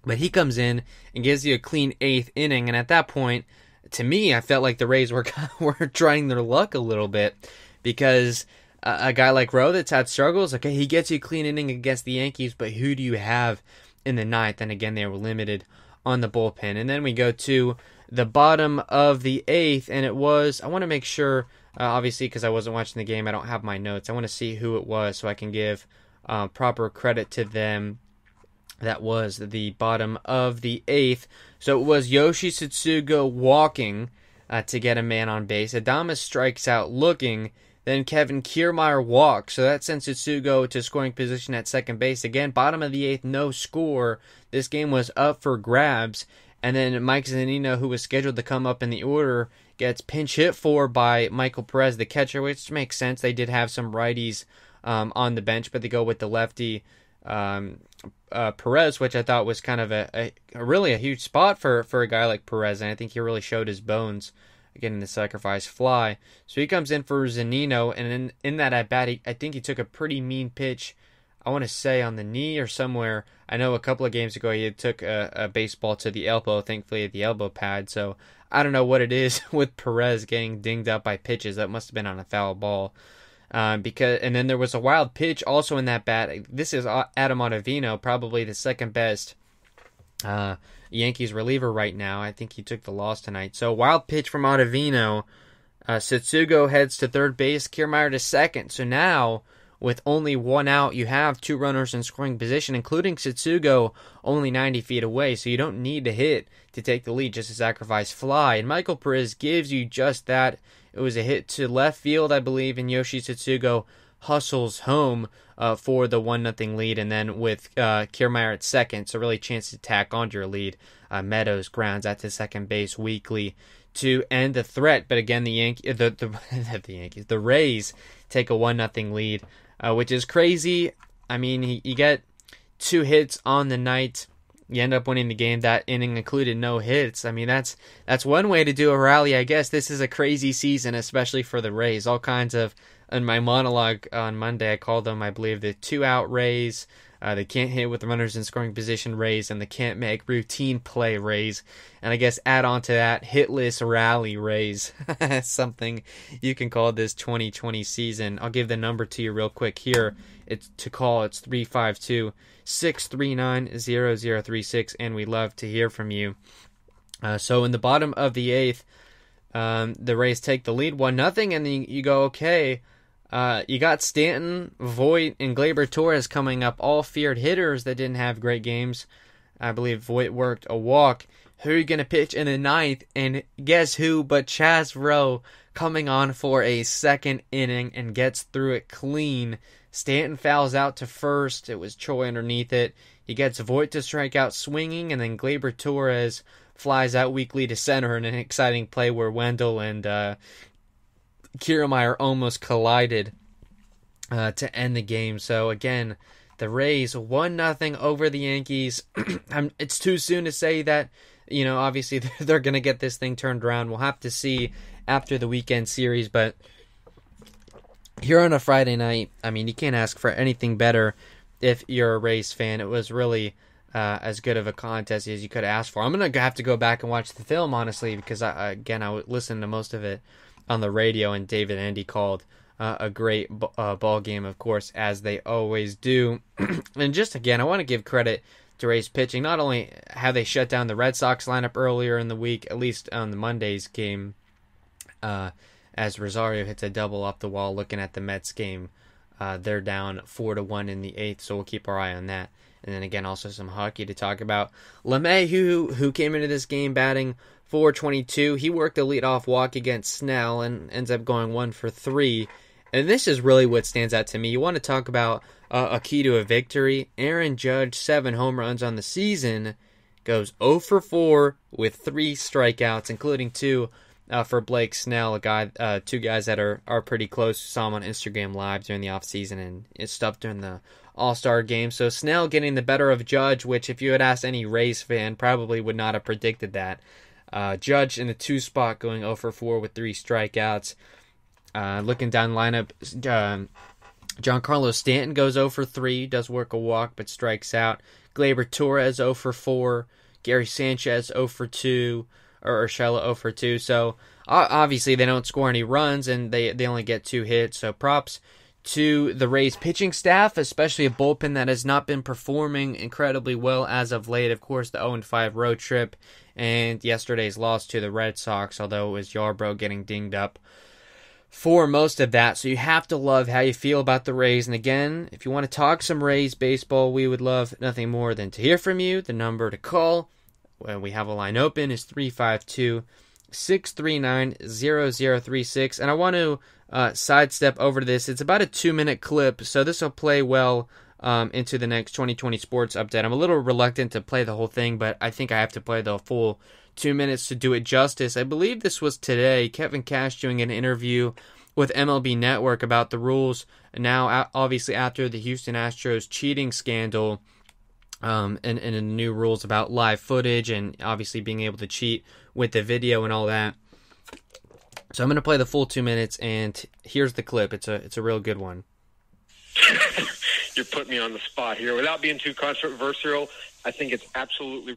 But he comes in and gives you a clean 8th inning, and at that point, to me, I felt like the Rays were trying their luck a little bit, because a guy like Rowe that's had struggles, okay, he gets you a clean inning against the Yankees, but who do you have in the 9th? And again, they were limited on the bullpen. And then we go to the bottom of the 8th, and it was, I want to make sure, obviously, because I wasn't watching the game, I don't have my notes. I want to see who it was so I can give proper credit to them. That was the bottom of the 8th. So it was Yoshi Tsutsugo walking to get a man on base. Adames strikes out looking. Then Kevin Kiermaier walks. So that sends Tsutsugo to scoring position at second base. Again, bottom of the 8th, no score. This game was up for grabs. And then Mike Zunino, who was scheduled to come up in the order, gets pinch hit for by Michael Perez, the catcher, which makes sense. They did have some righties on the bench, but they go with the lefty Perez, which I thought was kind of a really a huge spot for a guy like Perez, and I think he really showed his bones getting the sacrifice fly. So he comes in for Zunino, and in that at bat, I think he took a pretty mean pitch, I want to say on the knee or somewhere. I know a couple of games ago he took a baseball to the elbow, thankfully at the elbow pad. So I don't know what it is with Perez getting dinged up by pitches. That must have been on a foul ball. And then there was a wild pitch also in that bat. This is Adam Ottavino, probably the second best Yankees reliever right now. I think he took the loss tonight. So wild pitch from Ottavino. Tsutsugo heads to third base, Kiermaier to second. So now, with only 1 out, you have 2 runners in scoring position, including Tsutsugo only 90 feet away. So you don't need to hit to take the lead, just a sacrifice fly. And Michael Perez gives you just that. It was a hit to left field, I believe, and Yoshi Tsutsugo hustles home for the 1-0 lead. And then with Kiermaier at second, so really chance to tack onto your lead. Meadows grounds out to second base weakly to end the threat. But again, the Rays take a 1-0 lead, which is crazy. I mean, you get 2 hits on the night. You end up winning the game. That inning included no hits. I mean, that's one way to do a rally, I guess. This is a crazy season, especially for the Rays. All kinds of, in my monologue on Monday, I called them, I believe, the 2-out Rays. They can't hit with runners in scoring position Rays, and they can't make routine play Rays. And I guess add on to that, hitless rally Rays. Something you can call this 2020 season. I'll give the number to you real quick here. It's 352-639-0036, and we love to hear from you. So in the bottom of the 8th, the Rays take the lead 1-0, and then you go, okay, you got Stanton, Voit, and Gleyber Torres coming up, all feared hitters that didn't have great games. I believe Voit worked a walk. Who are you going to pitch in the 9th? And guess who but Chaz Rowe coming on for a second inning and gets through it clean. Stanton fouls out to first. It was Choi underneath it. He gets Voit to strike out swinging, and then Gleyber Torres flies out weakly to center in an exciting play where Wendell and Kiermaier almost collided to end the game. So again, the Rays 1-0 over the Yankees. It's too soon to say that, obviously they're going to get this thing turned around. We'll have to see after the weekend series, but here on a Friday night, you can't ask for anything better if you're a Rays fan. It was really as good of a contest as you could ask for. I'm going to have to go back and watch the film, honestly, because I listened to most of it on the radio, and David and Andy called a great ball game, of course, as they always do. And just again, I want to give credit to Rays pitching. Not only have they shut down the Red Sox lineup earlier in the week, at least on the Monday's game, as Rosario hits a double off the wall. Looking at the Mets game, they're down 4-1 in the 8th, so we'll keep our eye on that. And then again, also some hockey to talk about. LeMahieu, who came into this game batting .422, he worked a leadoff walk against Snell and ends up going 1 for 3. And this is really what stands out to me. You want to talk about a key to a victory. Aaron Judge, 7 home runs on the season, goes 0 for 4 with 3 strikeouts, including 2 for Blake Snell, two guys that are pretty close. Saw him on Instagram Live during the offseason and stuff during the All-Star game. So Snell getting the better of Judge, which if you had asked any Rays fan, probably would not have predicted that. Judge in the 2 spot going 0 for 4 with 3 strikeouts. Looking down the lineup, Giancarlo Stanton goes 0 for 3, does work a walk but strikes out. Gleyber Torres 0 for 4. Gary Sanchez 0 for 2. Or Urshela 0 for 2. So obviously they don't score any runs and they only get 2 hits. So props to the Rays pitching staff, especially a bullpen that has not been performing incredibly well as of late. Of course, the 0-5 road trip and yesterday's loss to the Red Sox, although it was Yarbrough getting dinged up for most of that. So you have to love how you feel about the Rays. And again, if you want to talk some Rays baseball, we would love nothing more than to hear from you. The number to call when we have a line open is 352-639-0036. And I want to sidestep over to this. It's about a 2-minute clip, so this will play well into the next 2020 sports update. I'm a little reluctant to play the whole thing, but I think I have to play the full 2 minutes to do it justice. I believe this was today. Kevin Cash doing an interview with MLB Network about the rules. Now, obviously, after the Houston Astros cheating scandal, and the new rules about live footage and obviously being able to cheat with the video and all that. So I'm going to play the full 2 minutes, and here's the clip. It's a real good one. You're putting me on the spot here. Without being too controversial, I think it's absolutely...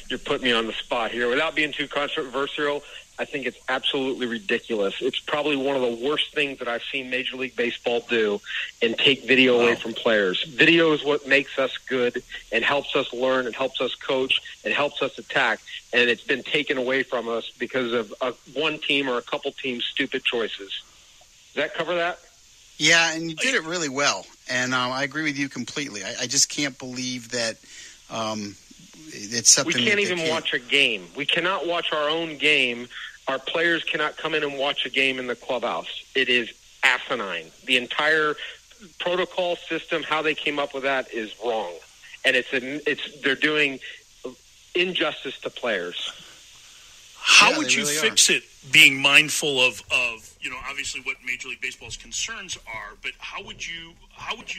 You're putting me on the spot here. Without being too controversial, I think it's absolutely ridiculous. It's probably one of the worst things that I've seen Major League Baseball do and take video away from players. Video is what makes us good and helps us learn and helps us coach and helps us attack. And it's been taken away from us because of one team or a couple teams' stupid choices. Does that cover that? Yeah, and you did it really well. And I agree with you completely. I just can't believe that it's something we can't even watch a game. We cannot watch our own game. Our players cannot come in and watch a game in the clubhouse. It is asinine. The entire protocol system, how they came up with that, is wrong, and they're doing injustice to players. How would you fix it? Being mindful of obviously what Major League Baseball's concerns are, but how would you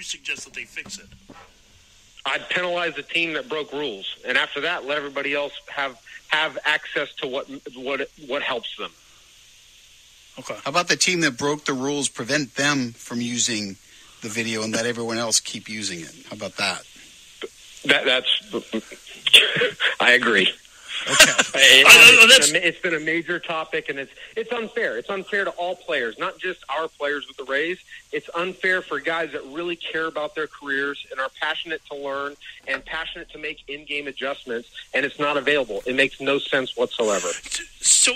suggest that they fix it? I'd penalize the team that broke rules, and after that, let everybody else have access to what helps them. Okay. How about the team that broke the rules? Prevent them from using the video and let everyone else keep using it. How about that? That's I agree. Okay. It's been a major topic, and it's unfair. It's unfair to all players, not just our players with the Rays. It's unfair for guys that really care about their careers and are passionate to learn and passionate to make in-game adjustments, and it's not available. It makes no sense whatsoever. So,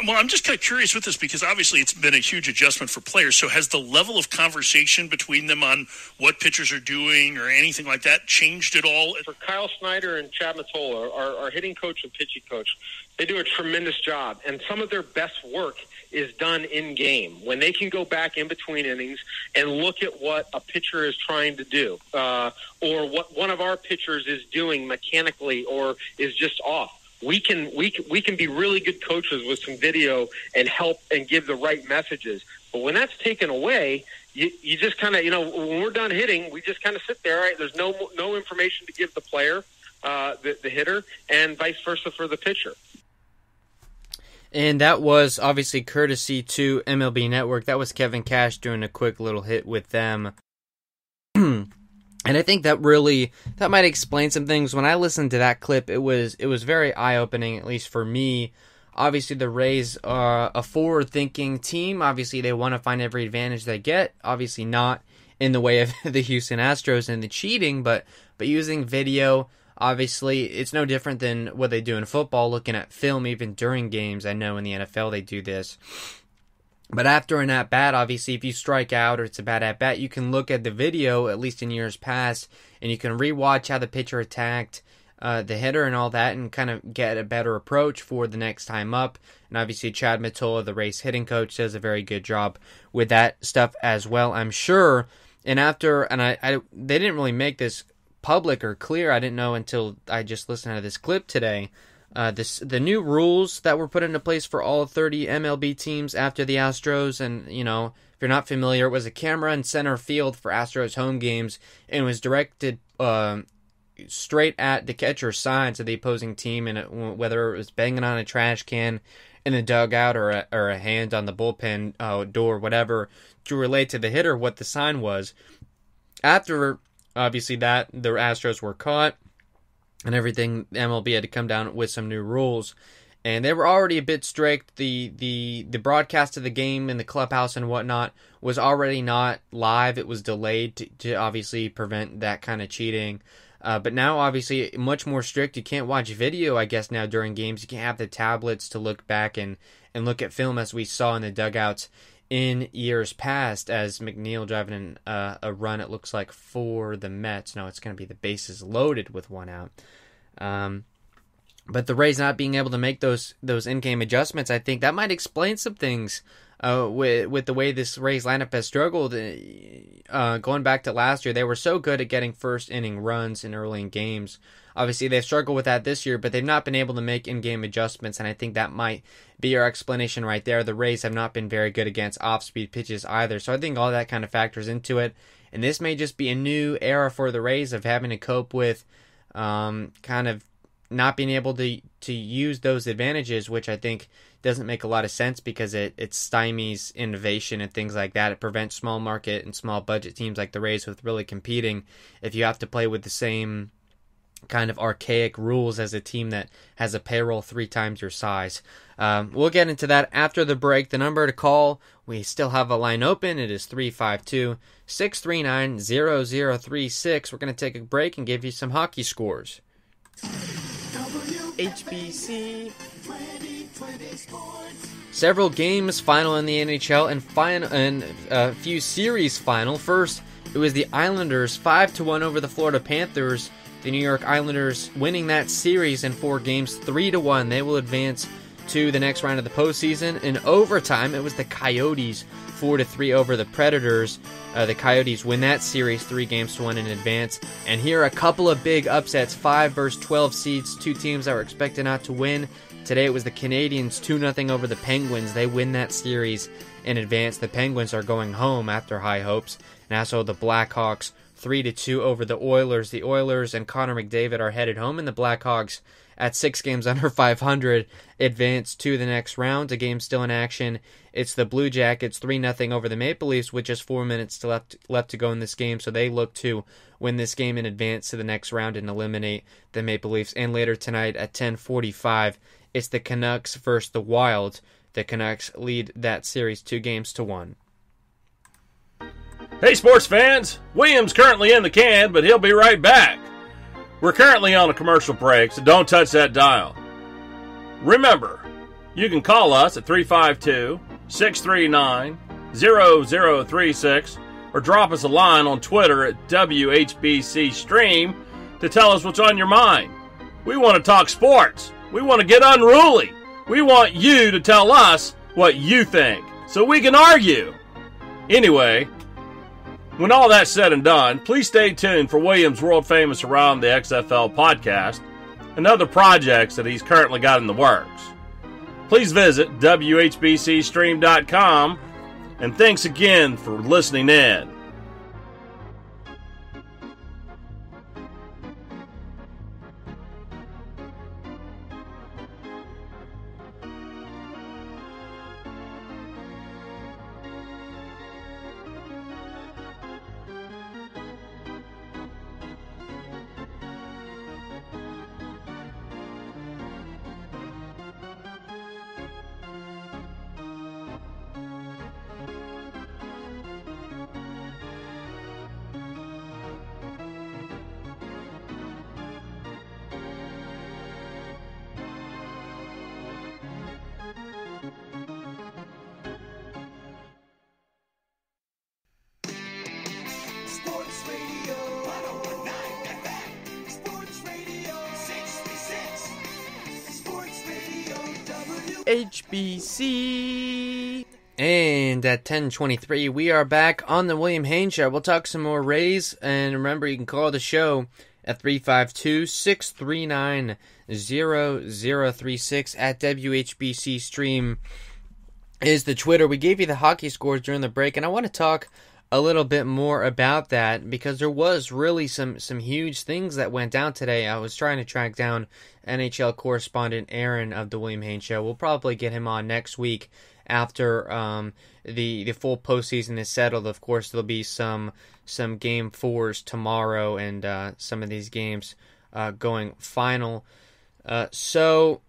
well, I'm just kind of curious with this because obviously it's been a huge adjustment for players. So has the level of conversation between them on what pitchers are doing or anything like that changed at all? For Kyle Snyder and Chad Mottola, our hitting coach and pitching coach, they do a tremendous job. And some of their best work is done in game when they can go back in between innings and look at what a pitcher is trying to do or what one of our pitchers is doing mechanically or is just off. We can be really good coaches with some video and help and give the right messages. But when that's taken away, you just kind of, when we're done hitting, we just kind of sit there. Right? There's no information to give the player, the hitter, and vice versa for the pitcher. And that was obviously courtesy to MLB Network. That was Kevin Cash doing a quick little hit with them. And I think that might explain some things. When I listened to that clip, it was very eye-opening, at least for me. Obviously, the Rays are a forward-thinking team. Obviously, they want to find every advantage they get. Obviously, not in the way of the Houston Astros and the cheating, but using video. Obviously, it's no different than what they do in football, looking at film even during games. I know in the NFL they do this. But after an at-bat, obviously, if you strike out or it's a bad at-bat, you can look at the video, at least in years past, and you can rewatch how the pitcher attacked the hitter and all that and kind of get a better approach for the next time up. And obviously, Chad Mottola, the Rays hitting coach, does a very good job with that stuff as well, I'm sure. And they didn't really make this public or clear. I didn't know until I just listened to this clip today. The new rules that were put into place for all 30 MLB teams after the Astros, and if you're not familiar, it was a camera in center field for Astros home games, and was directed straight at the catcher's sides of the opposing team, and whether it was banging on a trash can in the dugout or a hand on the bullpen door, whatever, to relate to the hitter what the sign was. After obviously that, the Astros were caught and everything, MLB had to come down with some new rules. And they were already a bit strict. The broadcast of the game in the clubhouse and whatnot was already not live. It was delayed to obviously prevent that kind of cheating. But now, obviously, much more strict. You can't watch video, I guess, now during games. You can't have the tablets to look back and look at film as we saw in the dugouts in years past as McNeil driving a run, it looks like, for the Mets. No, it's going to be the bases loaded with one out. But the Rays not being able to make those in-game adjustments, I think that might explain some things with the way this Rays lineup has struggled. Going back to last year, they were so good at getting first-inning runs early in games. Obviously, they've struggled with that this year, but they've not been able to make in-game adjustments, and I think that might be your explanation right there. The Rays have not been very good against off-speed pitches either, so I think all that kind of factors into it. And this may just be a new era for the Rays of having to cope with kind of not being able to use those advantages, which I think doesn't make a lot of sense because it stymies innovation and things like that. It prevents small market and small budget teams like the Rays with really competing if you have to play with the same kind of archaic rules as a team that has a payroll 3 times your size. We'll get into that after the break. The number to call, we still have a line open. It is 352-639-0036. We're going to take a break and give you some hockey scores. HBC. Several games final in the NHL and a few series final. First, it was the Islanders 5-1 over the Florida Panthers. The New York Islanders winning that series in 4 games, 3-1. They will advance to the next round of the postseason. In overtime, it was the Coyotes 4-3 over the Predators. The Coyotes win that series 3-1 in advance. And here are a couple of big upsets, 5 versus 12 seeds, 2 teams that were expected not to win. Today it was the Canadiens 2-0 over the Penguins. They win that series in advance. The Penguins are going home after high hopes. And also the Blackhawks 3-2 over the Oilers. The Oilers and Connor McDavid are headed home, and the Blackhawks, at 6 games under 500, advance to the next round. A game still in action. It's the Blue Jackets 3-0 over the Maple Leafs with just 4 minutes left to go in this game, so they look to win this game and advance to the next round and eliminate the Maple Leafs. And later tonight at 10:45, it's the Canucks versus the Wild. The Canucks lead that series 2-1. Hey, sports fans! William's currently in the can, but he'll be right back. We're currently on a commercial break, so don't touch that dial. Remember, you can call us at 352-639-0036 or drop us a line on Twitter at WHBC Stream to tell us what's on your mind. We want to talk sports. We want to get unruly. We want you to tell us what you think so we can argue. Anyway, when all that's said and done, please stay tuned for William's world-famous Around the XFL podcast and other projects that he's currently got in the works. Please visit WHBCstream.com, and thanks again for listening in. Sports Radio 101.9 FM. Sports Radio 636. Sports Radio HBC. And at 10:23, we are back on the William Haynes Show. We'll talk some more Rays, and remember, you can call the show at 352-639-0036 at WHBC Stream is the Twitter. We gave you the hockey scores during the break, and I want to talk a little bit more about that because there was really some huge things that went down today. I was trying to track down NHL correspondent Aaron of the William Haynes Show. We'll probably get him on next week after the full postseason is settled. Of course, there'll be some game fours tomorrow and some of these games going final. So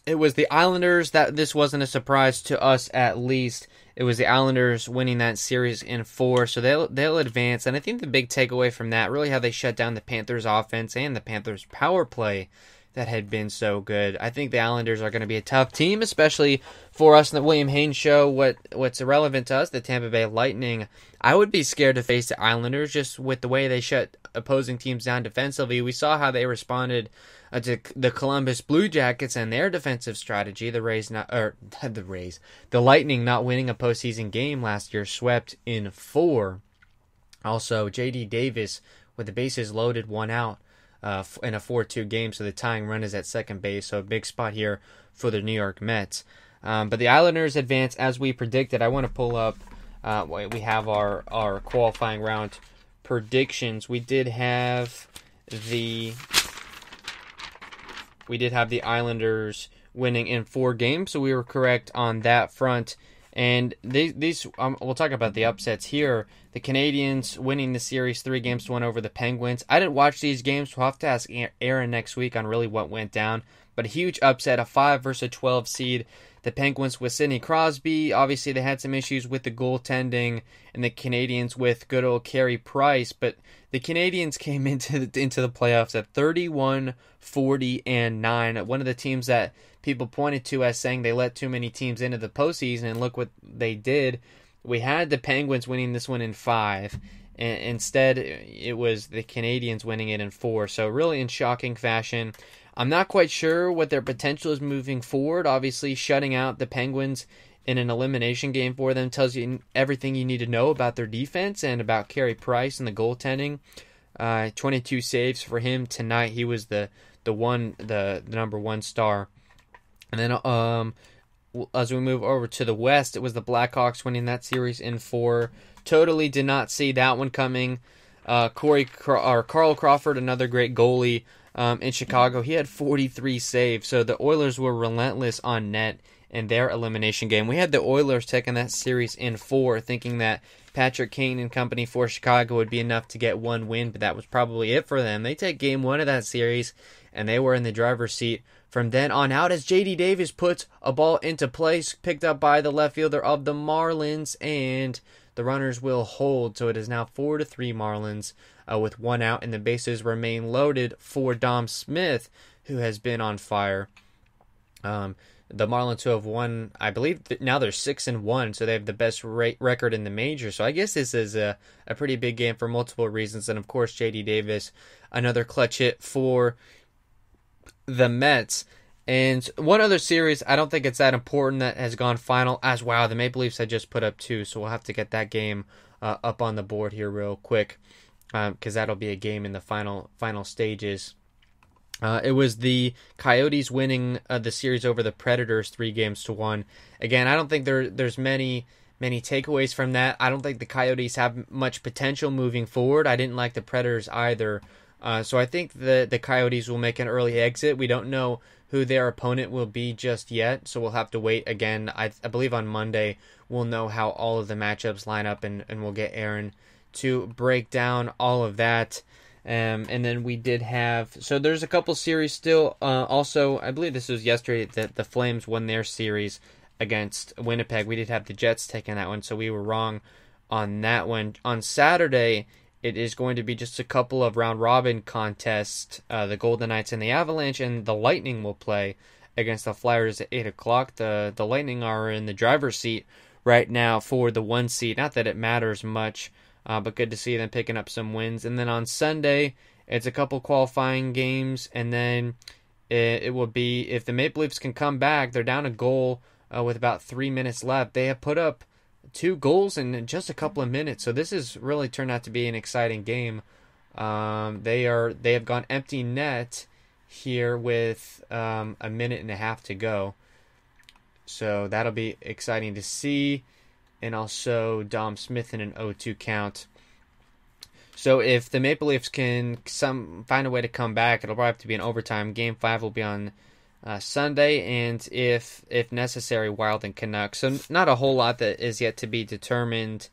it was the Islanders. That this wasn't a surprise to us, at least. It was the Islanders winning that series in 4, so they'll advance. And I think the big takeaway from that, really how they shut down the Panthers' offense and the Panthers' power play that had been so good. I think the Islanders are going to be a tough team, especially for us in the William Haynes Show. What's irrelevant to us, the Tampa Bay Lightning. I would be scared to face the Islanders just with the way they shut opposing teams down defensively. We saw how they responded to the Columbus Blue Jackets and their defensive strategy. The Lightning not winning a postseason game last year, swept in 4. Also, J.D. Davis with the bases loaded, 1 out in a 4-2 game, so the tying run is at second base. So a big spot here for the New York Mets. But the Islanders advance as we predicted. I want to pull up. We have our qualifying round predictions. We did have the Islanders winning in 4 games, so we were correct on that front. And these we'll talk about the upsets here. The Canadiens winning the series 3-1 over the Penguins. I didn't watch these games, so we'll have to ask Aaron next week on really what went down. But a huge upset, a 5 versus a 12 seed. The Penguins with Sidney Crosby. Obviously, they had some issues with the goaltending, and the Canadiens with good old Carey Price. But the Canadiens came into the playoffs at 31-40-9. One of the teams that people pointed to as saying they let too many teams into the postseason, and look what they did. We had the Penguins winning this one in 5. And instead, it was the Canadiens winning it in 4. So really in shocking fashion. I'm not quite sure what their potential is moving forward. Obviously, shutting out the Penguins in an elimination game for them tells you everything you need to know about their defense and about Carey Price and the goaltending. 22 saves for him tonight. He was the number 1 star. And then as we move over to the West, it was the Blackhawks winning that series in 4. Totally did not see that one coming. Carl Crawford, another great goalie in Chicago, he had 43 saves. So the Oilers were relentless on net in their elimination game. We had the Oilers taking that series in 4, thinking that Patrick Kane and company for Chicago would be enough to get one win, but that was probably it for them. They take game 1 of that series, and they were in the driver's seat from then on out as J.D. Davis puts a ball into place, picked up by the left fielder of the Marlins, and the runners will hold. So it is now 4-3 Marlins with 1 out, and the bases remain loaded for Dom Smith, who has been on fire. The Marlins, who have won, I believe now they're 6-1, so they have the best record in the major. So I guess this is a pretty big game for multiple reasons. And of course, J.D. Davis, another clutch hit for the Mets. And one other series, I don't think it's that important, that has gone final as wow. The Maple Leafs had just put up 2, so we'll have to get that game up on the board here real quick, because that'll be a game in the final stages. It was the Coyotes winning the series over the Predators 3-1. Again, I don't think there's many takeaways from that. I don't think the Coyotes have much potential moving forward. I didn't like the Predators either. So I think the Coyotes will make an early exit. We don't know who their opponent will be just yet, so we'll have to wait. Again, I believe on Monday we'll know how all of the matchups line up, and we'll get Aaron to break down all of that. And then we did have, so there's a couple series still. Also, I believe this was yesterday that the Flames won their series against Winnipeg. We did have the Jets taking that one, so we were wrong on that one. On Saturday, it is going to be just a couple of round-robin contests. The Golden Knights and the Avalanche, and the Lightning will play against the Flyers at 8 o'clock. The Lightning are in the driver's seat right now for the 1 seed. Not that it matters much, but good to see them picking up some wins. And then on Sunday, it's a couple qualifying games, and then it will be, if the Maple Leafs can come back, they're down a goal with about 3 minutes left. They have put up 2 goals in just a couple of minutes, so this has really turned out to be an exciting game. They have gone empty net here with a minute and a half to go, so that'll be exciting to see. And also Dom Smith in an 0-2 count. So if the Maple Leafs can find a way to come back, it'll probably have to be an overtime. Game 5 will be on Sunday, and if necessary, Wild and Canucks. So not a whole lot that is yet to be determined.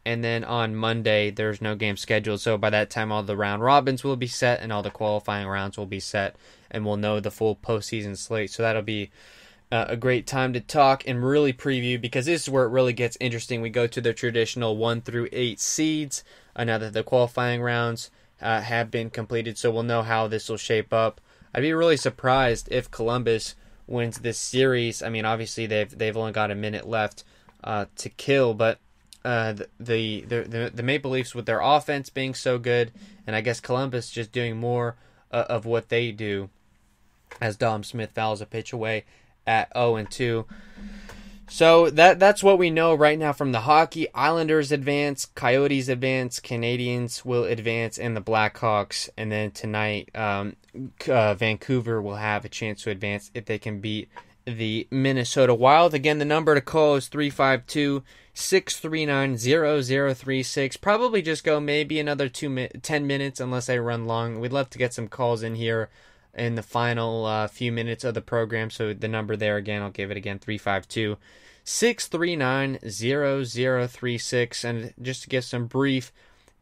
And then on Monday, there's no game scheduled. So by that time, all the round robins will be set, and all the qualifying rounds will be set, and we'll know the full postseason slate. So that'll be a great time to talk and really preview, because this is where it really gets interesting. We go to the traditional 1-8 seeds now that the qualifying rounds have been completed, so we'll know how this will shape up. I'd be really surprised if Columbus wins this series. I mean, obviously they've only got a minute left to kill, but the Maple Leafs, with their offense being so good, and I guess Columbus just doing more of what they do, as Dom Smith fouls a pitch away at 0-2. So that's what we know right now from the hockey. Islanders advance, Coyotes advance, Canadians will advance, and the Blackhawks. And then tonight, Vancouver will have a chance to advance if they can beat the Minnesota Wild. Again, the number to call is 352-639-0036. Probably just go maybe another 10 minutes unless I run long. We'd love to get some calls in here in the final few minutes of the program. So the number there again, I'll give it again, 352-639-0036. And just to give some brief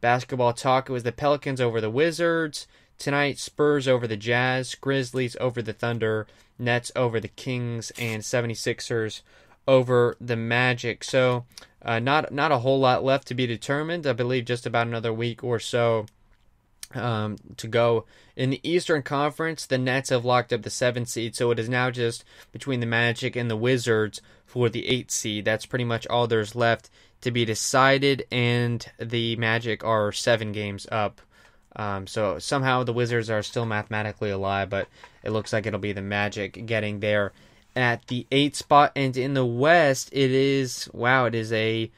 basketball talk, it was the Pelicans over the Wizards tonight, Spurs over the Jazz, Grizzlies over the Thunder, Nets over the Kings, and 76ers over the Magic. So not a whole lot left to be determined. I believe just about another week or so to go. In the Eastern Conference, the Nets have locked up the 7th seed, so it is now just between the Magic and the Wizards for the 8th seed. That's pretty much all there's left to be decided, and the Magic are 7 games up. So somehow the Wizards are still mathematically alive, but it looks like it'll be the Magic getting there at the 8th spot. And in the West, it is a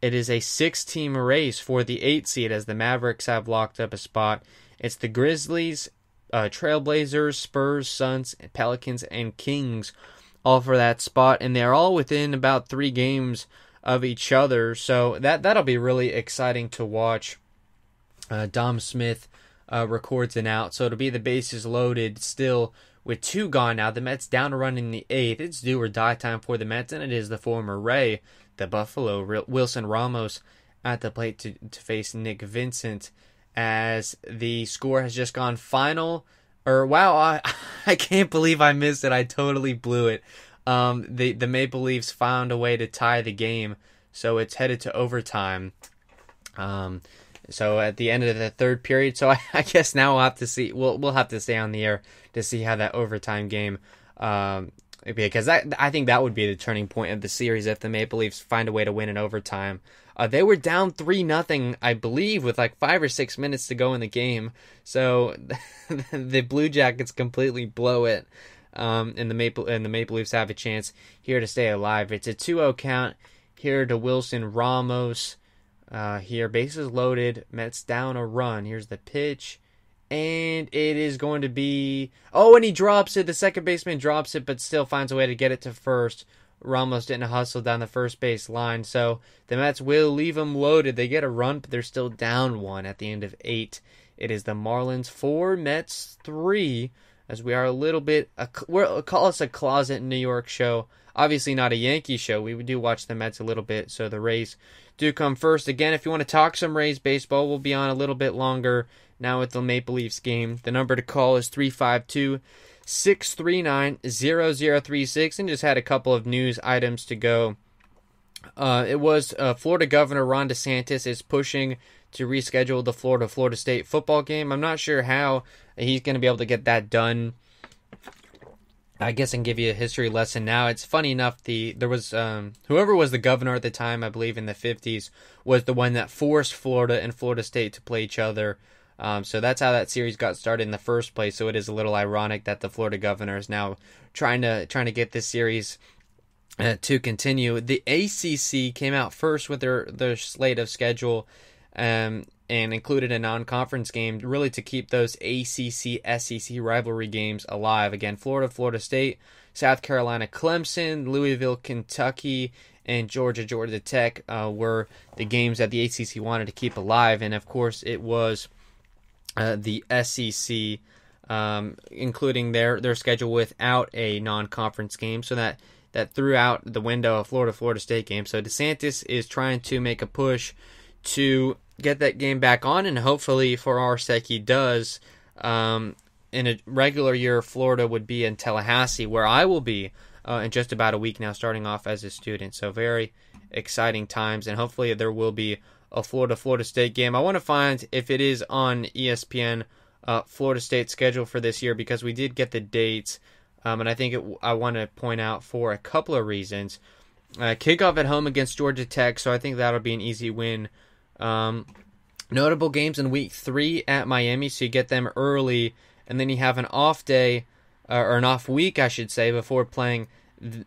6-team race for the 8th seed, as the Mavericks have locked up a spot. It's the Grizzlies, Trailblazers, Spurs, Suns, Pelicans, and Kings all for that spot, and they're all within about 3 games of each other. So that'll be really exciting to watch. Dom Smith records an out, so it'll be the bases loaded still with 2 gone now. The Mets down a run in the 8th. It's do or die time for the Mets, and it is the former Ray, the Buffalo, Wilson Ramos, at the plate to face Nick Vincent, as the score has just gone final. Wow, I can't believe I missed it. I totally blew it. The Maple Leafs found a way to tie the game, so it's headed to overtime. So at the end of the 3rd period, so I guess now we'll have to see. We'll have to stay on the air to see how that overtime game, because I think that would be the turning point of the series if the Maple Leafs find a way to win in overtime. They were down 3-0, I believe, with like 5 or 6 minutes to go in the game. So the Blue Jackets completely blow it, and the Maple Leafs have a chance here to stay alive. It's a 2-0 count here to Wilson Ramos. Here, bases loaded, Mets down a run. Here's the pitch, and it is going to be... Oh, and he drops it. The second baseman drops it, but still finds a way to get it to first. Ramos didn't hustle down the first base line, so the Mets will leave them loaded. They get a run, but they're still down 1 at the end of 8. It is the Marlins 4, Mets 3, as we are a little bit... call us a closet New York show. Obviously not a Yankee show. We do watch the Mets a little bit, so the Rays do come first. Again, if you want to talk some Rays baseball, we'll be on a little bit longer now with the Maple Leafs game. The number to call is 352-639-0036, and just had a couple of news items to go. It was Florida Governor Ron DeSantis is pushing to reschedule the Florida State football game. I'm not sure how he's going to be able to get that done. I guess I can give you a history lesson now. It's funny enough, there was whoever was the governor at the time, I believe in the 50s, was the one that forced Florida and Florida State to play each other. So that's how that series got started in the first place. So it is a little ironic that the Florida governor is now trying to get this series to continue. The ACC came out first with their slate of schedule, and included a non-conference game, really to keep those ACC-SEC rivalry games alive. Again, Florida State, South Carolina, Clemson, Louisville, Kentucky, and Georgia Tech were the games that the ACC wanted to keep alive. And, of course, it was the SEC, including their schedule without a non-conference game, so that threw out the window of Florida State game. So DeSantis is trying to make a push to get that game back on, and hopefully for our sake he does. In a regular year, Florida would be in Tallahassee, where I will be in just about a week now, starting off as a student. So very exciting times, and hopefully there will be a Florida State game. I want to find if it is on ESPN Florida State schedule for this year, because we did get the dates, and I think I want to point out for a couple of reasons. Kickoff at home against Georgia Tech, so I think that'll be an easy win. Notable games in week 3 at Miami, so you get them early, and then you have an off day, or an off week, I should say, before playing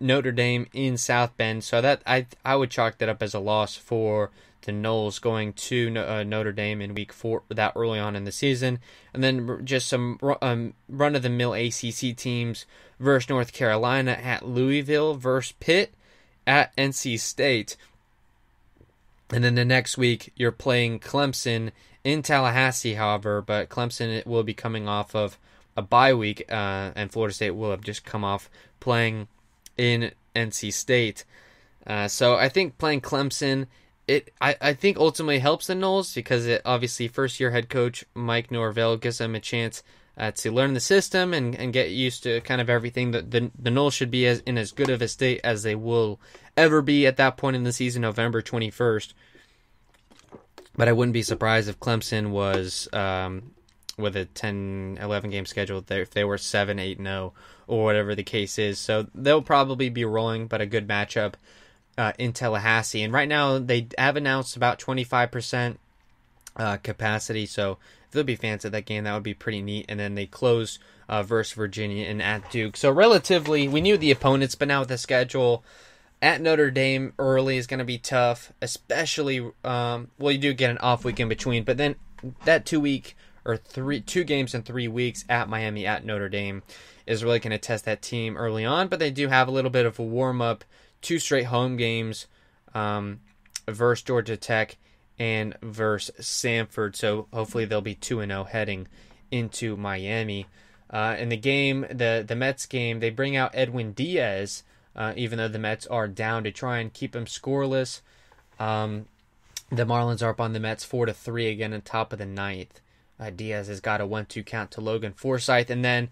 Notre Dame in South Bend. So that I would chalk that up as a loss for the Noles going to Notre Dame in week 4 that early on in the season. And then just some run-of-the-mill ACC teams versus North Carolina at Louisville, versus Pitt at NC State. And then the next week, you're playing Clemson in Tallahassee, however, but Clemson will be coming off of a bye week, and Florida State will have just come off playing in NC State. So I think playing Clemson, I think ultimately helps the Noles, because it obviously first-year head coach Mike Norvell gives them a chance to learn the system and get used to kind of everything. The Noles should be in as good of a state as they will ever be at that point in the season, November 21st. But I wouldn't be surprised if Clemson was, with a 10-11 game schedule, if they were 7-8-0 or whatever the case is. So they'll probably be rolling, but a good matchup in Tallahassee. And right now they have announced about 25% capacity, so if there'll be fans at that game, that would be pretty neat. And then they close versus Virginia and at Duke. So relatively, we knew the opponents, but now with the schedule at Notre Dame early is going to be tough, especially, you do get an off week in between, but then that 2 games in 3 weeks at Miami, at Notre Dame, is really going to test that team early on. But they do have a little bit of a warm-up, 2 straight home games versus Georgia Tech and versus Samford. So hopefully they'll be 2-0 heading into Miami. In the game, the Mets game, they bring out Edwin Diaz, even though the Mets are down, to try and keep him scoreless. The Marlins are up on the Mets 4-3 again on top of the ninth. Diaz has got a 1-2 count to Logan Forsythe. And then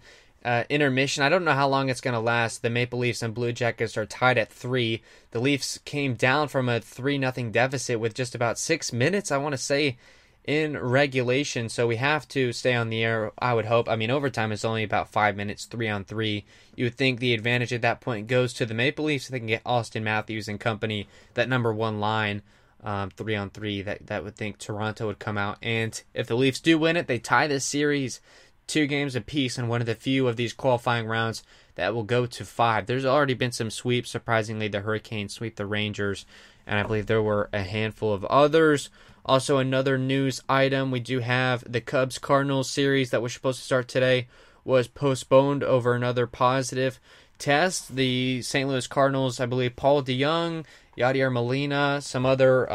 intermission, I don't know how long it's going to last. The Maple Leafs and Blue Jackets are tied at 3. The Leafs came down from a 3-0 deficit with just about 6 minutes, I want to say, in regulation. So we have to stay on the air, I would hope. I mean, overtime is only about 5 minutes, 3-on-3. You would think the advantage at that point goes to the Maple Leafs. They can get Austin Matthews and company, that number one line, 3-on-3. That would think Toronto would come out. And if the Leafs do win it, they tie this series 2 games apiece in one of the few of these qualifying rounds that will go to 5. There's already been some sweeps. Surprisingly, the Hurricanes sweep the Rangers, and I believe there were a handful of others. Also, another news item, we do have the Cubs-Cardinals series that was supposed to start today was postponed over another positive test. The St. Louis Cardinals, I believe Paul DeJong, Yadier Molina, some other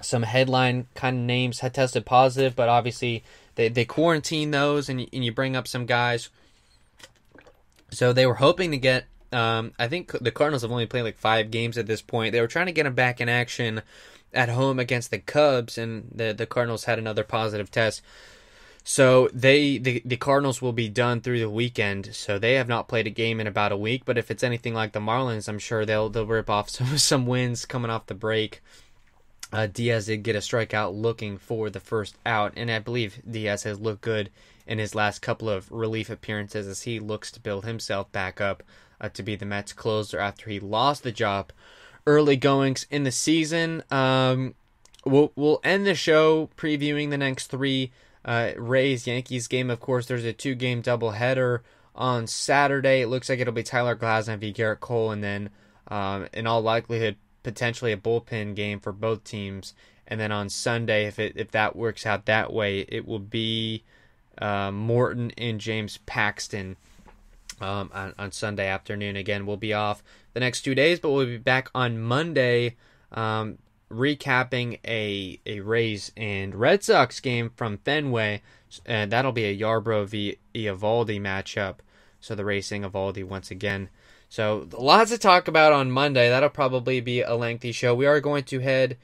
some headline kind of names had tested positive, but obviously they quarantine those, and you bring up some guys. So they were hoping to get, I think the Cardinals have only played like 5 games at this point. They were trying to get them back in action at home against the Cubs, and the Cardinals had another positive test. So the Cardinals will be done through the weekend. So they have not played a game in about a week. But if it's anything like the Marlins, I'm sure they'll rip off some wins coming off the break. Diaz did get a strikeout looking for the first out, and I believe Diaz has looked good in his last couple of relief appearances as he looks to build himself back up to be the Mets closer after he lost the job early goings in the season. We'll end the show previewing the next 3 Rays-Yankees game. Of course, there's a 2-game doubleheader on Saturday. It looks like it'll be Tyler Glasnow v. Garrett Cole, and then in all likelihood potentially a bullpen game for both teams. And then on Sunday, if that works out that way, it will be Morton and James Paxton on Sunday afternoon. Again, we'll be off the next 2 days, but we'll be back on Monday recapping a Rays and Red Sox game from Fenway. And that'll be a Yarbrough v. Eovaldi matchup. So the Rays seeing Eovaldi once again. So lots to talk about on Monday. That'll probably be a lengthy show. We are going to head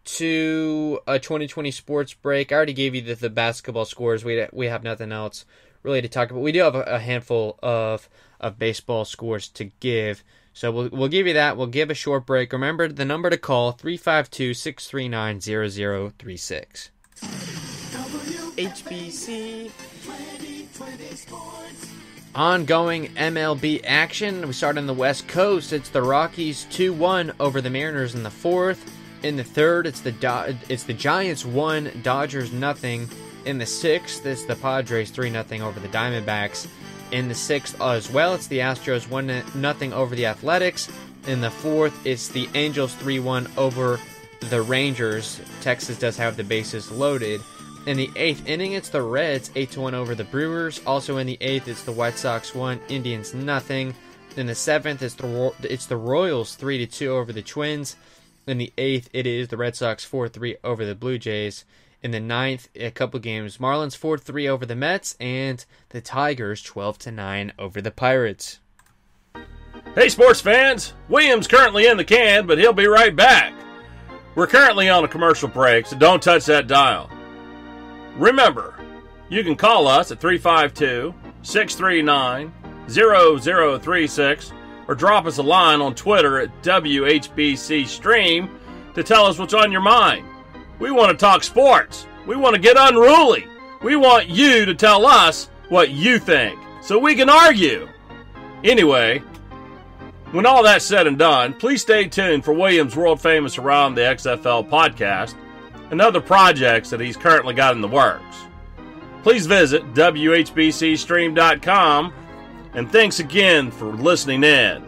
to a 2020 sports break. I already gave you the basketball scores. We have nothing else really to talk about. We do have a handful of baseball scores to give. So we'll give you that. We'll give a short break. Remember the number to call, 352-639-0036. HBC. Ongoing MLB action. We start on the West Coast. It's the Rockies 2-1 over the Mariners in the 4th. In the 3rd, it's the Giants 1, Dodgers nothing. In the 6th, it's the Padres 3-0 over the Diamondbacks. In the 6th as well, it's the Astros 1-0 over the Athletics. In the 4th, it's the Angels 3-1 over the Rangers. Texas does have the bases loaded. In the 8th inning, it's the Reds 8-1 over the Brewers. Also in the 8th, it's the White Sox 1, Indians nothing. In the 7th, it's the Royals 3-2 over the Twins. In the 8th, it is the Red Sox 4-3 over the Blue Jays. In the 9th, a couple games, Marlins 4-3 over the Mets, and the Tigers 12-9 over the Pirates. Hey, sports fans! William's currently in the can, but he'll be right back. We're currently on a commercial break, so don't touch that dial. Remember, you can call us at 352-639-0036 or drop us a line on Twitter at WHBC Stream to tell us what's on your mind. We want to talk sports. We want to get unruly. We want you to tell us what you think so we can argue. Anyway, when all that's said and done, please stay tuned for William's world-famous Around the XFL podcast and other projects that he's currently got in the works. Please visit WHBCstream.com, and thanks again for listening in.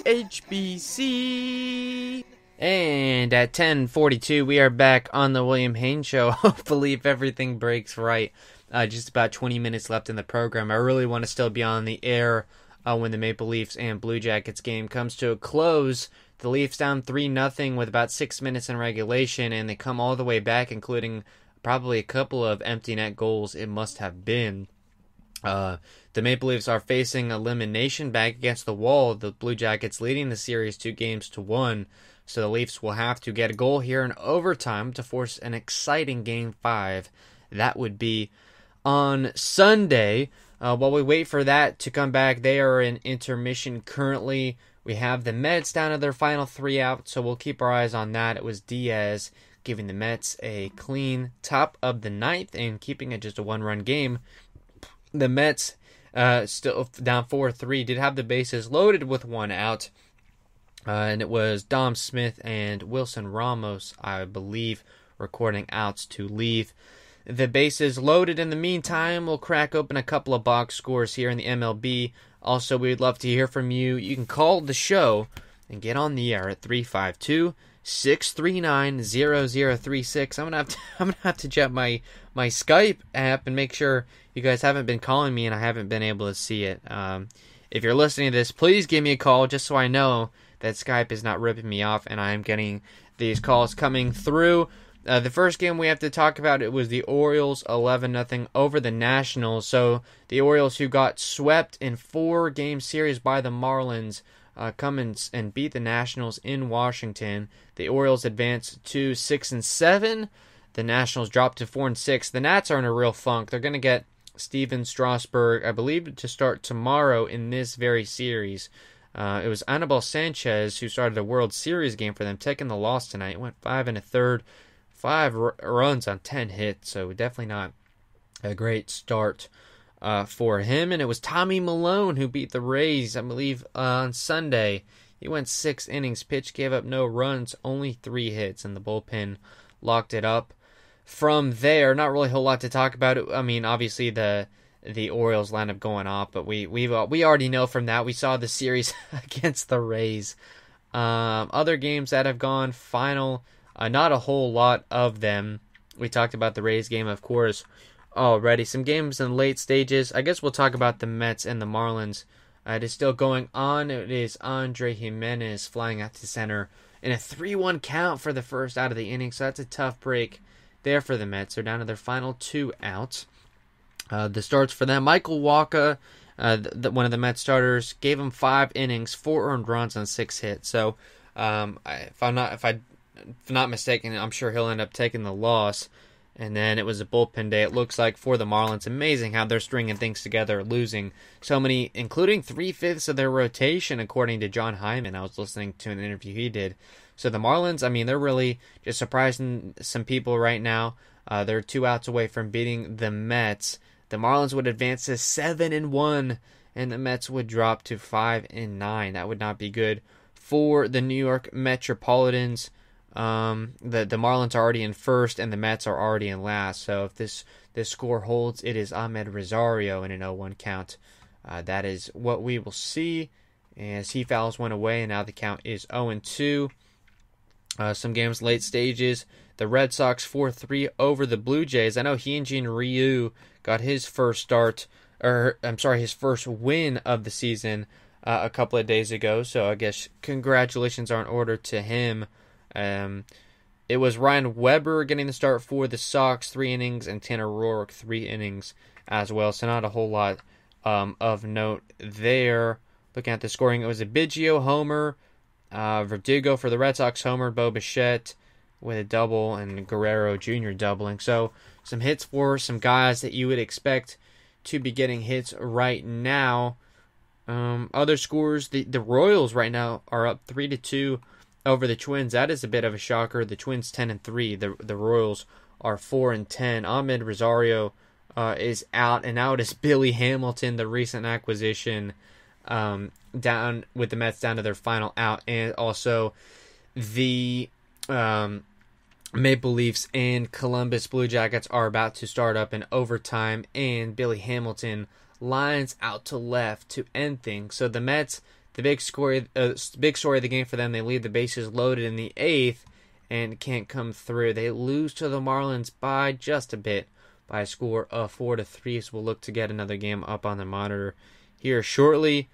HBC. And at 10:42, we are back on the William Haynes Show. Hopefully, if everything breaks right. Just about 20 minutes left in the program. I really want to still be on the air when the Maple Leafs and Blue Jackets game comes to a close. The Leafs down 3-0 with about 6 minutes in regulation, and they come all the way back, including probably a couple of empty net goals it must have been. The Maple Leafs are facing elimination back against the wall. The Blue Jackets leading the series 2-1. So the Leafs will have to get a goal here in overtime to force an exciting Game 5. That would be on Sunday. While we wait for that to come back, they are in intermission currently. We have the Mets down to their final 3 out, so we'll keep our eyes on that. It was Diaz giving the Mets a clean top of the 9th and keeping it just a 1-run game. The Mets, still down 4-3, did have the bases loaded with 1 out. And it was Dom Smith and Wilson Ramos, I believe, recording outs to leave the bases loaded. In the meantime, we'll crack open a couple of box scores here in the MLB. Also, we'd love to hear from you. You can call the show and get on the air at 352-639-0036. I'm gonna have to check my Skype app and make sure you guys haven't been calling me and I haven't been able to see it. If you're listening to this, please give me a call just so I know that Skype is not ripping me off and I am getting these calls coming through. The first game we have to talk about, it was the Orioles 11-0 over the Nationals. So the Orioles, who got swept in 4-game series by the Marlins, come and beat the Nationals in Washington. The Orioles advanced to 6-7. The Nationals dropped to 4-6. The Nats are in a real funk. They're going to get Steven Strasburg, I believe, to start tomorrow in this very series. It was Anibal Sanchez who started a World Series game for them, taking the loss tonight. It went 5 1/3, 5 runs on 10 hits, so definitely not a great start for him. And it was Tommy Malone who beat the Rays, I believe, on Sunday. He went 6 innings pitched, gave up no runs, only 3 hits, and the bullpen locked it up. From there, not really a whole lot to talk about. I mean, obviously the Orioles lineup going off, but we already know from that. We saw the series against the Rays. Other games that have gone final, not a whole lot of them. We talked about the Rays game, of course, already. Some games in late stages. I guess we'll talk about the Mets and the Marlins. It is still going on. It is Andre Jimenez flying out to center in a 3-1 count for the first out of the inning, so that's a tough break there for the Mets. They're down to their final 2 outs. The starts for them, Michael Wacha, one of the Mets starters, gave him 5 innings, 4 earned runs on 6 hits. So, if I'm not mistaken, I'm sure he'll end up taking the loss. And then it was a bullpen day, it looks like, for the Marlins. Amazing how they're stringing things together, losing so many, including 3/5 of their rotation, according to John Hyman. I was listening to an interview he did. So the Marlins, I mean, they're really just surprising some people right now. They're 2 outs away from beating the Mets. The Marlins would advance to 7-1, and the Mets would drop to 5-9. That would not be good for the New York Metropolitans. The Marlins are already in first, and the Mets are already in last. So if this score holds, it is Ahmed Rosario in an 0-1 count. That is what we will see as he fouls one away, and now the count is 0-2. Some games late stages. The Red Sox 4-3 over the Blue Jays. I know Hyunjin Ryu got his first his first win of the season a couple of days ago. So I guess congratulations are in order to him. It was Ryan Weber getting the start for the Sox, 3 innings, and Tanner Roark, 3 innings as well. So not a whole lot of note there. Looking at the scoring, it was a Biggio homer, Verdugo for the Red Sox homer, Bo Bichette with a double, and Guerrero Jr. doubling. So some hits for some guys that you would expect to be getting hits right now. Other scores, the Royals right now are up 3-2 over the Twins. That is a bit of a shocker. The Twins 10-3. The Royals are 4-10. Ahmed Rosario is out, and out is Billy Hamilton, the recent acquisition, down with the Mets down to their final out, and also the Maple Leafs and Columbus Blue Jackets are about to start up in overtime, and Billy Hamilton lines out to left to end things. So the Mets, the big story of the game for them, they leave the bases loaded in the 8th and can't come through. They lose to the Marlins by just a bit, by a score of 4-3. So we'll look to get another game up on the monitor here shortly.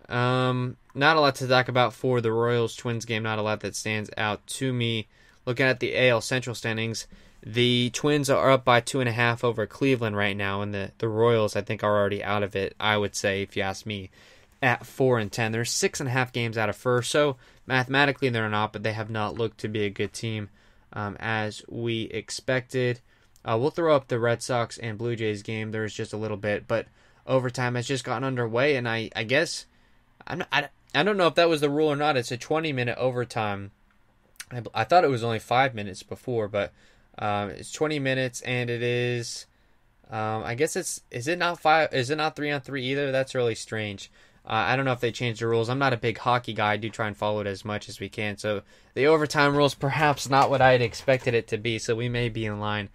Not a lot to talk about for the Royals-Twins game. Not a lot that stands out to me. Looking at the AL Central standings, the Twins are up by 2.5 over Cleveland right now, and the Royals, I think, are already out of it, I would say, if you ask me, at 4-10. They're 6.5 games out of first, so mathematically they're not, but they have not looked to be a good team as we expected. We'll throw up the Red Sox and Blue Jays game. There's just a little bit, but overtime has just gotten underway, and I guess I don't know if that was the rule or not. It's a 20-minute overtime. I thought it was only 5 minutes before, but it's 20 minutes, and it is. I guess is it not 3-on-3 either? That's really strange. I don't know if they changed the rules. I'm not a big hockey guy. I do try and follow it as much as we can. So the overtime rules perhaps not what I had expected it to be. So we may be in line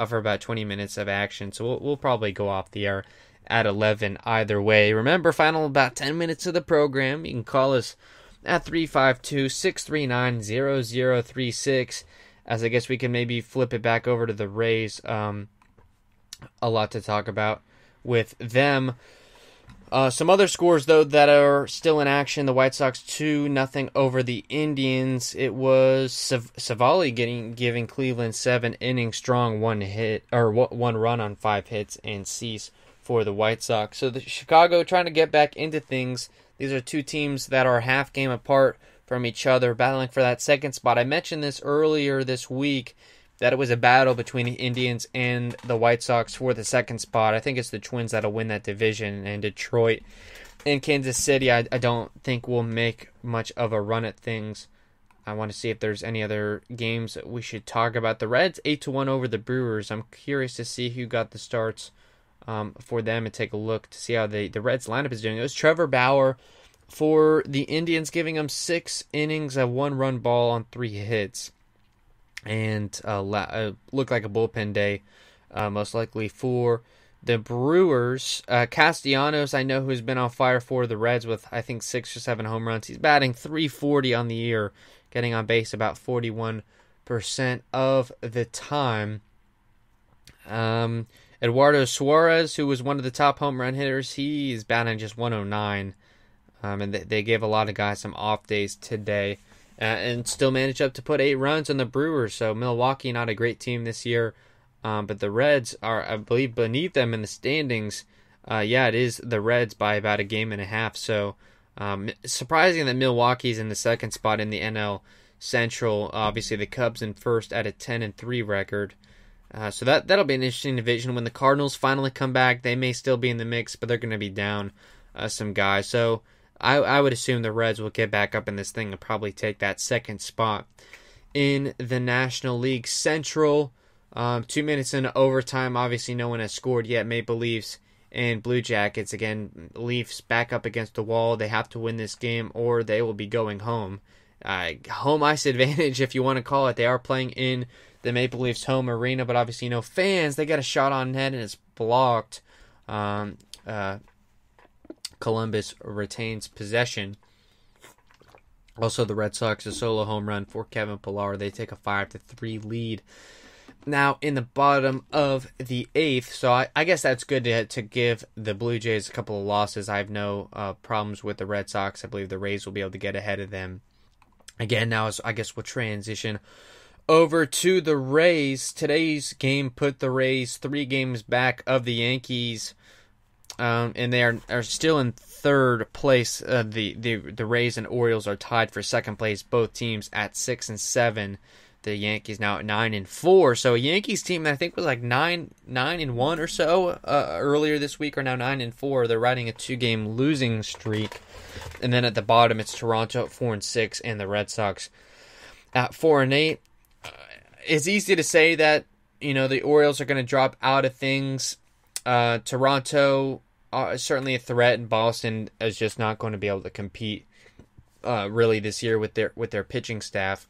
for about 20 minutes of action. So we'll probably go off the air at 11 either way. Remember, final about 10 minutes of the program. You can call us at 352-639-0036. As I guess we can maybe flip it back over to the Rays. A lot to talk about with them. Some other scores, though, that are still in action. The White Sox 2-0 over the Indians. It was Savali giving Cleveland 7 innings strong, one run on 5 hits, and cease for the White Sox. So the Chicago trying to get back into things. These are two teams that are half game apart from each other, battling for that second spot. I mentioned this earlier this week, that it was a battle between the Indians and the White Sox for the second spot. I think it's the Twins that'll win that division, and Detroit and Kansas City I don't think will make much of a run at things. I want to see if there's any other games that we should talk about. The Reds 8-1 over the Brewers. I'm curious to see who got the starts for them and take a look to see how the Reds lineup is doing. It was Trevor Bauer for the Indians, giving them 6 innings, a 1-run ball on 3 hits. And looked like a bullpen day, most likely for the Brewers. Castellanos, I know, who's been on fire for the Reds with, I think, 6 or 7 home runs. He's batting .340 on the year, getting on base about 41% of the time. Eduardo Suarez, who was one of the top home run hitters, he's batting just .109. And they gave a lot of guys some off days today. And still managed up to put 8 runs on the Brewers. So Milwaukee, not a great team this year. But the Reds are, I believe, beneath them in the standings. It is the Reds by about a game and a half. So surprising that Milwaukee's in the second spot in the NL Central. Obviously, the Cubs in first at a 10-3 record. So that'll be an interesting division. When the Cardinals finally come back, they may still be in the mix, but they're going to be down some guys. So I would assume the Reds will get back up in this thing and probably take that second spot in the National League Central. 2 minutes into overtime. Obviously, no one has scored yet. Maple Leafs and Blue Jackets. Again, Leafs back up against the wall. They have to win this game or they will be going home. Home ice advantage, if you want to call it. They are playing in the Maple Leafs home arena, but obviously, fans, they got a shot on net and it's blocked. Columbus retains possession. Also, the Red Sox, a solo home run for Kevin Pillar. They take a 5-3 lead. Now, in the bottom of the 8th, so I guess that's good to give the Blue Jays a couple of losses. I have no problems with the Red Sox. I believe the Rays will be able to get ahead of them. Again, now I guess we'll transition over to the Rays. Today's game put the Rays 3 games back of the Yankees. And they are still in third place. The Rays and Orioles are tied for second place. Both teams at 6-7. The Yankees now at 9-4. So a Yankees team that I think was like 9-1 or so earlier this week are now 9-4. They're riding a 2-game losing streak. And then at the bottom it's Toronto at 4-6 and the Red Sox at 4-8. It's easy to say that the Orioles are going to drop out of things. Toronto is certainly a threat, and Boston is just not going to be able to compete really this year with their pitching staff.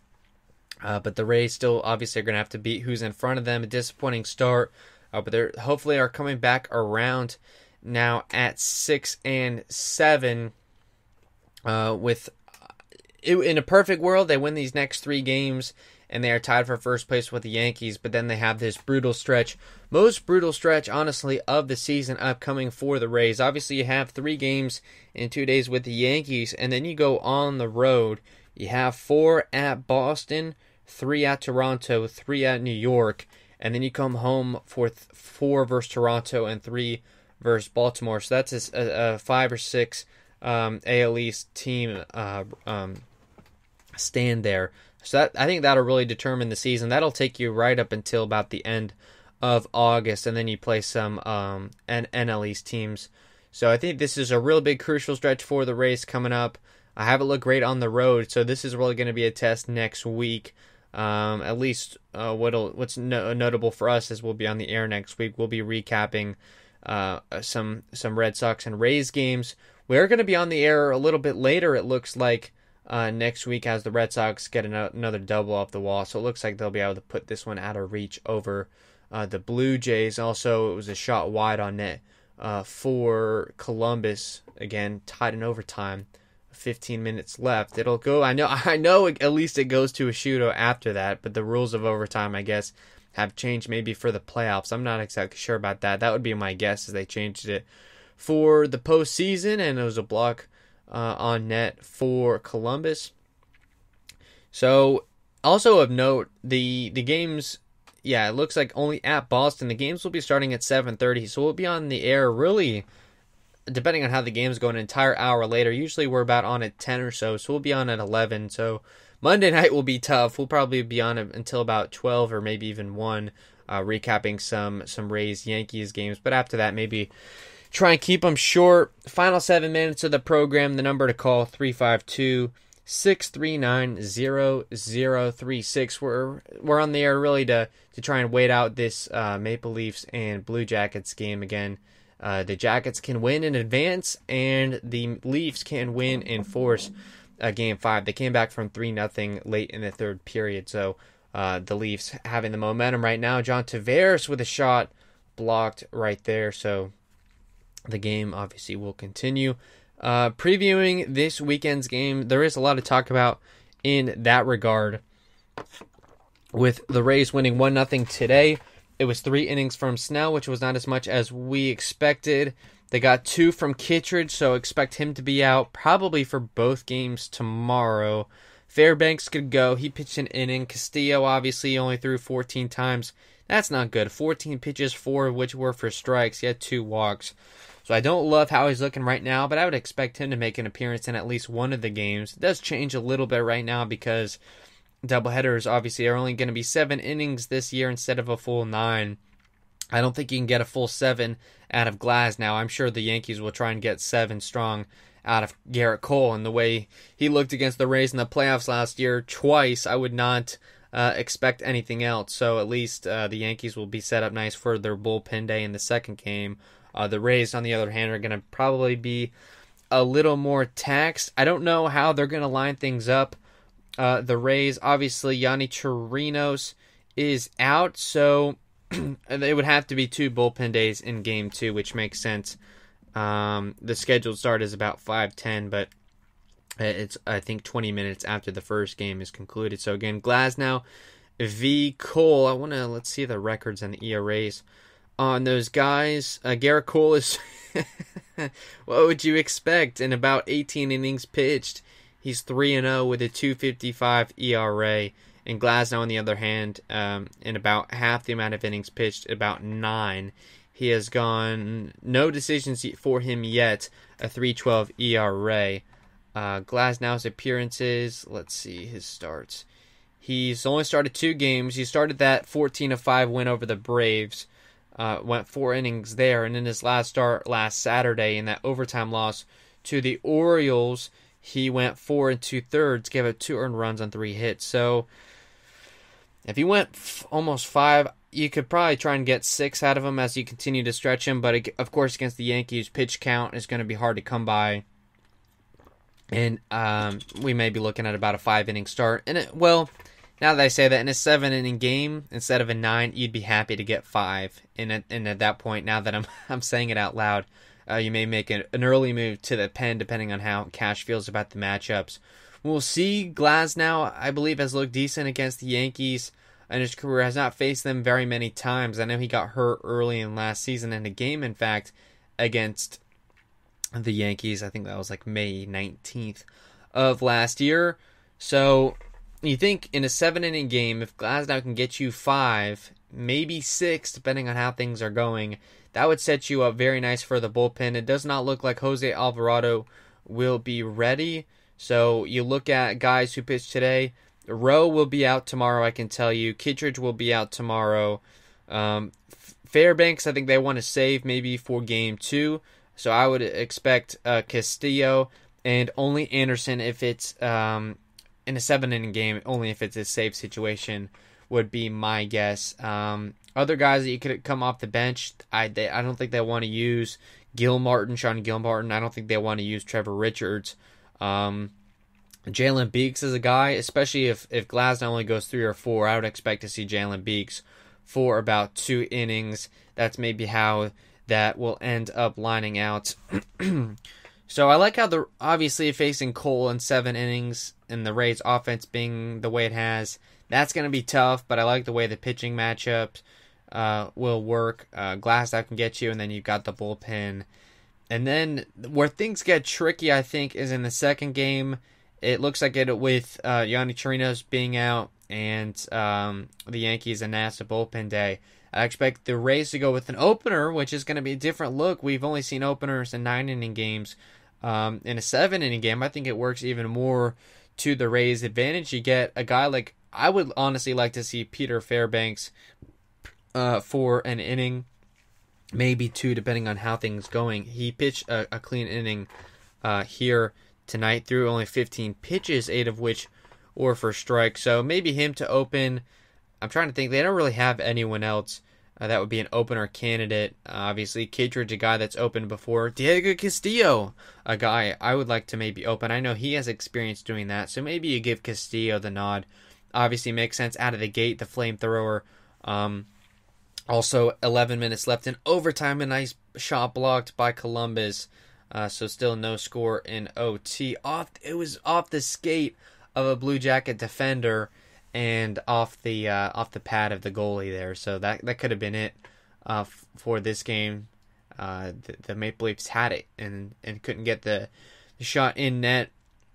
But the Rays still obviously are going to have to beat who's in front of them. A disappointing start, but they hopefully are coming back around now at 6-7. In a perfect world, they win these next 3 games and they are tied for first place with the Yankees, but then they have this brutal stretch, most brutal stretch, honestly, of the season upcoming for the Rays. Obviously, you have 3 games in 2 days with the Yankees, and then you go on the road. You have 4 at Boston, 3 at Toronto, 3 at New York, and then you come home for 4 versus Toronto and 3 versus Baltimore. So that's a 5 or 6 AL East team stand there. So I think that'll really determine the season. That'll take you right up until about the end of August, and then you play some NL East teams. So I think this is a real big crucial stretch for the Rays coming up. I haven't looked great on the road, so this is really going to be a test next week. At least what's notable for us is we'll be on the air next week. We'll be recapping some Red Sox and Rays games. We're going to be on the air a little bit later, it looks like, next week as the Red Sox get another double off the wall. So it looks like they'll be able to put this one out of reach over the Blue Jays. Also, it was a shot wide on net for Columbus. Again, tied in overtime. 15 minutes left. It'll go. I know. At least it goes to a shootout after that. But the rules of overtime, I guess, have changed maybe for the playoffs. I'm not exactly sure about that. That would be my guess, as they changed it for the postseason, and it was a block on net for Columbus. So, also of note, the games, it looks like only at Boston. The games will be starting at 7:30, so we'll be on the air really, depending on how the games go, an entire hour later. Usually we're about on at 10 or so we'll be on at 11. So Monday night will be tough. We'll probably be on until about 12 or maybe even 1, recapping some Rays Yankees games. But after that, maybe try and keep them short. Final 7 minutes of the program. The number to call, 352-639-0036. We're on the air really to try and wait out this Maple Leafs and Blue Jackets game again. The Jackets can win in advance, and the Leafs can win and force Game 5. They came back from 3-0 late in the third period, so the Leafs having the momentum right now. John Tavares with a shot blocked right there, so the game obviously will continue. Previewing this weekend's game, there is a lot to talk about in that regard. With the Rays winning 1-0 today, it was 3 innings from Snell, which was not as much as we expected. They got 2 from Kittredge, so expect him to be out probably for both games tomorrow. Fairbanks could go. He pitched an inning. Castillo obviously only threw 14 times. That's not good. 14 pitches, 4 of which were for strikes. He had 2 walks. So I don't love how he's looking right now, but I would expect him to make an appearance in at least one of the games. It does change a little bit right now because doubleheaders obviously are only going to be 7 innings this year instead of a full 9. I don't think you can get a full 7 out of Glasnow. I'm sure the Yankees will try and get 7 strong out of Garrett Cole. And the way he looked against the Rays in the playoffs last year twice, I would not expect anything else. So at least the Yankees will be set up nice for their bullpen day in the second game. The Rays, on the other hand, are going to probably be a little more taxed. I don't know how they're going to line things up. The Rays, obviously, Yanni Chirinos is out, so it would have to be 2 bullpen days in Game 2, which makes sense. The scheduled start is about 5:10, but it's, I think, 20 minutes after the first game is concluded. So, again, Glasnow v. Cole. Let's see the records and the ERAs on those guys. Garrett Cole is, what would you expect? In about 18 innings pitched, he's 3-0 with a 2.55 ERA. And Glasnow, on the other hand, in about half the amount of innings pitched, about 9. He has gone no decisions for him yet, a 3.12 ERA. Glasnow's appearances, let's see his starts. He's only started 2 games. He started that 14-5 win over the Braves. Went 4 innings there, and in his last start last Saturday in that overtime loss to the Orioles, he went 4 2/3, gave up 2 earned runs on 3 hits. So if he went almost 5, you could probably try and get 6 out of him as you continue to stretch him. But of course, against the Yankees, pitch count is going to be hard to come by, and we may be looking at about a 5-inning start. And now that I say that, in a 7-inning game, instead of a 9, you'd be happy to get 5. And at that point, now that I'm saying it out loud, You may make an early move to the pen depending on how Cash feels about the matchups. We'll see. Glasnow, I believe, has looked decent against the Yankees in his career, has not faced them very many times. I know he got hurt early in last season in a game, in fact, against the Yankees. I think that was like May 19th of last year. So you think in a 7-inning game, if Glasnow can get you 5, maybe 6, depending on how things are going, that would set you up very nice for the bullpen. It does not look like Jose Alvarado will be ready. So you look at guys who pitched today. Rowe will be out tomorrow, I can tell you. Kittredge will be out tomorrow. Fairbanks, I think they want to save maybe for game 2. So I would expect Castillo and only Anderson if it's in a 7-inning game, only if it's a safe situation would be my guess. Other guys that you could come off the bench, I don't think they want to use Sean Gilmartin. I don't think they want to use Trevor Richards. Jalen Beeks is a guy, especially if Glasnow only goes 3 or 4, I would expect to see Jalen Beeks for about 2 innings. That's maybe how that will end up lining out. So I like how obviously facing Cole in 7 innings and the Rays offense being the way it has, that's going to be tough, but I like the way the pitching matchups will work. Glasnow can get you, and then you've got the bullpen. And then where things get tricky, I think, is in the second game. It looks like it with Yonny Chirinos being out and the Yankees a NASA bullpen day. I expect the Rays to go with an opener, which is going to be a different look. We've only seen openers in 9-inning games. In a 7-inning game, I think it works even more to the Rays' advantage. You get a guy like, I would honestly like to see Peter Fairbanks for an inning, maybe 2, depending on how things going. He pitched a clean inning here tonight, threw only 15 pitches, 8 of which were for strikes. So maybe him to open. I'm trying to think. They don't really have anyone else that would be an opener candidate. Obviously, Kittredge, a guy that's opened before. Diego Castillo, a guy I would like to maybe open. I know he has experience doing that, so maybe you give Castillo the nod. Obviously, makes sense out of the gate, the flamethrower. Also, 11 minutes left in overtime. A nice shot blocked by Columbus. So still no score in OT. It was off the skate of a Blue Jacket defender and off the pad of the goalie there. So that could have been it for this game. The Maple Leafs had it and couldn't get the shot in net.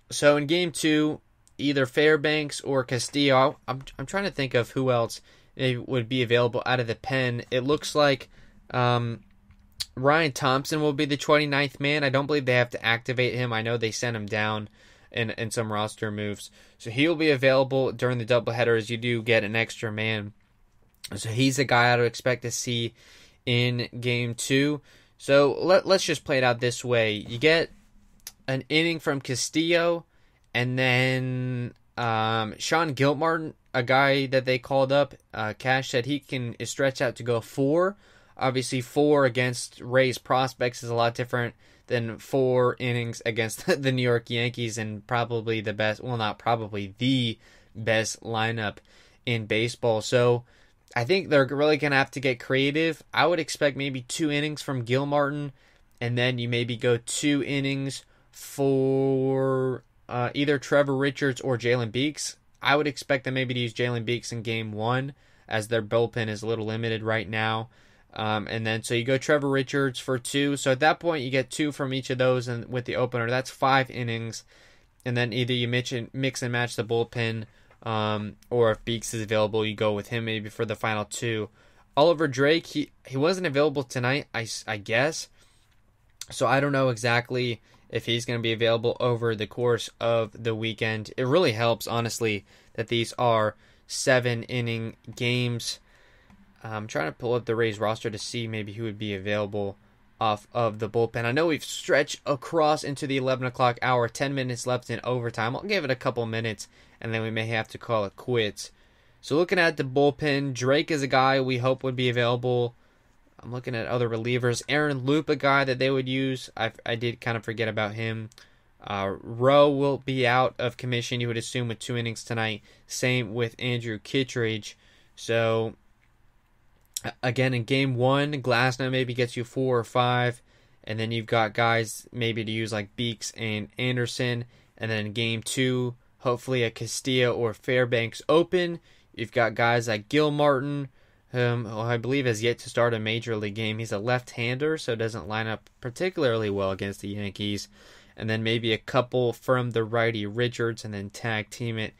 So in game 2, either Fairbanks or Castillo. I'm trying to think of who else would be available out of the pen. It looks like Ryan Thompson will be the 29th man. I don't believe they have to activate him. I know they sent him down in some roster moves. So he'll be available during the doubleheader as you do get an extra man. So he's a guy I would expect to see in game 2. So let's just play it out this way. You get an inning from Castillo, and then Sean Gilmartin, a guy that they called up. Cash said he can stretch out to go 4. Obviously, 4 against Rays prospects is a lot different than 4 innings against the New York Yankees and probably the best, well, not probably, the best lineup in baseball. So I think they're really going to have to get creative. I would expect maybe 2 innings from Gilmartin, and then you maybe go 2 innings for either Trevor Richards or Jalen Beeks. I would expect them maybe to use Jalen Beeks in game 1 as their bullpen is a little limited right now. And then so you go Trevor Richards for 2. So at that point you get 2 from each of those, and with the opener that's 5 innings. And then either you mix and match the bullpen, or if Beeks is available, you go with him maybe for the final 2. Oliver Drake, he wasn't available tonight, I guess. So I don't know exactly if he's going to be available over the course of the weekend. It really helps, honestly, that these are 7-inning games. I'm trying to pull up the Rays roster to see maybe who would be available off of the bullpen. I know we've stretched across into the 11 o'clock hour, 10 minutes left in overtime. I'll give it a couple minutes, and then we may have to call it quits. So looking at the bullpen, Drake is a guy we hope would be available. I'm looking at other relievers. Aaron Loop, a guy that they would use. I did kind of forget about him. Rowe will be out of commission, you would assume, with 2 innings tonight. Same with Andrew Kittredge. So again, in game 1, Glasnow maybe gets you 4 or 5. And then you've got guys maybe to use like Beeks and Anderson. And then game 2, hopefully a Castillo or Fairbanks open. You've got guys like Gil Martin, who I believe has yet to start a major league game. He's a left-hander, so doesn't line up particularly well against the Yankees. And then maybe a couple from the righty Richards, and then tag team it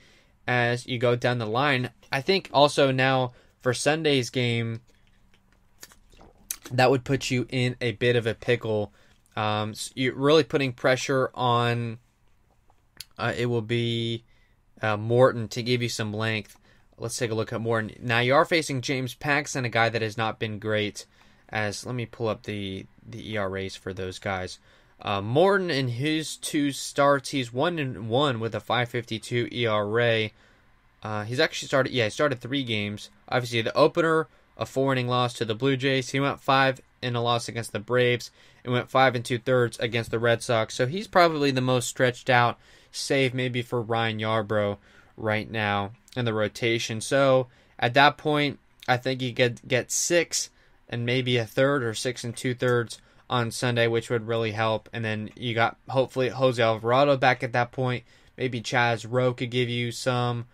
as you go down the line. I think also now for Sunday's game, that would put you in a bit of a pickle. So you're really putting pressure on, it will be Morton to give you some length. Let's take a look at Morton. Now you are facing James Paxton, a guy that has not been great. Let me pull up the ERAs for those guys. Morton in his 2 starts, he's 1-1 with a 5.52 ERA. He's actually he started 3 games. Obviously, the opener, a 4-inning loss to the Blue Jays. He went 5 in a loss against the Braves and went 5 2/3 against the Red Sox. So he's probably the most stretched out, save maybe for Ryan Yarbrough right now in the rotation. So at that point, I think you get 6 and maybe a third, or 6 2/3 on Sunday, which would really help. And then you got hopefully Jose Alvarado back at that point. Maybe Chaz Rowe could give you some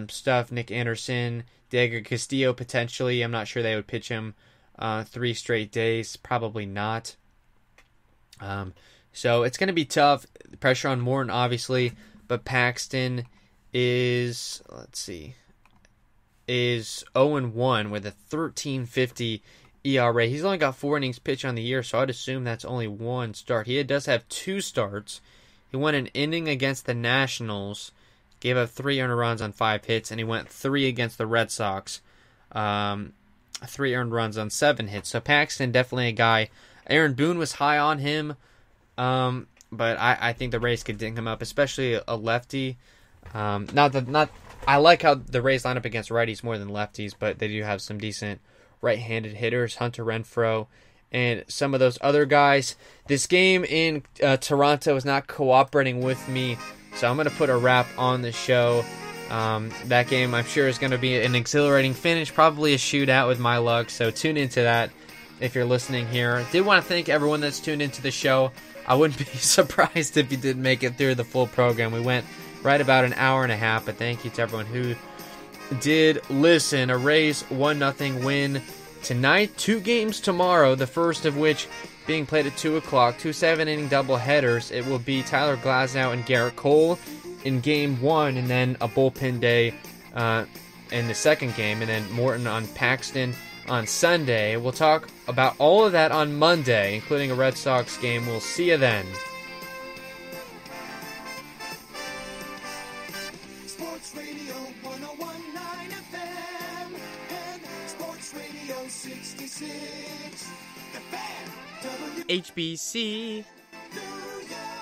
stuff. Nick Anderson, Diego Castillo potentially. I'm not sure they would pitch him 3 straight days. Probably not. So it's going to be tough. Pressure on Morton, obviously. But Paxton is 0-1 with a 13.50 ERA. He's only got 4 innings pitched on the year, so I'd assume that's only 1 start. He does have 2 starts. He went an inning against the Nationals, gave up 3 earned runs on 5 hits, and he went 3 against the Red Sox, 3 earned runs on 7 hits. So Paxton, definitely a guy. Aaron Boone was high on him, but I think the Rays could ding him up, especially a lefty. I like how the Rays line up against righties more than lefties, but they do have some decent right-handed hitters, Hunter Renfroe, and some of those other guys. This game in Toronto is not cooperating with me, so I'm going to put a wrap on the show. That game, I'm sure, is going to be an exhilarating finish, probably a shootout with my luck, so tune into that if you're listening here. I did want to thank everyone that's tuned into the show. I wouldn't be surprised if you didn't make it through the full program. We went right about an hour and a half, but thank you to everyone who did listen. A Rays 1-0 win tonight. 2 games tomorrow, the first of which being played at 2 o'clock. 2 7-inning doubleheaders. It will be Tyler Glasnow and Garrett Cole in game 1, and then a bullpen day in the second game, and then Morton on Paxton on Sunday. We'll talk about all of that on Monday, including a Red Sox game. We'll see you then. Sports Radio 101.9 FM and Sports Radio 66. The Fan, HBC. New York.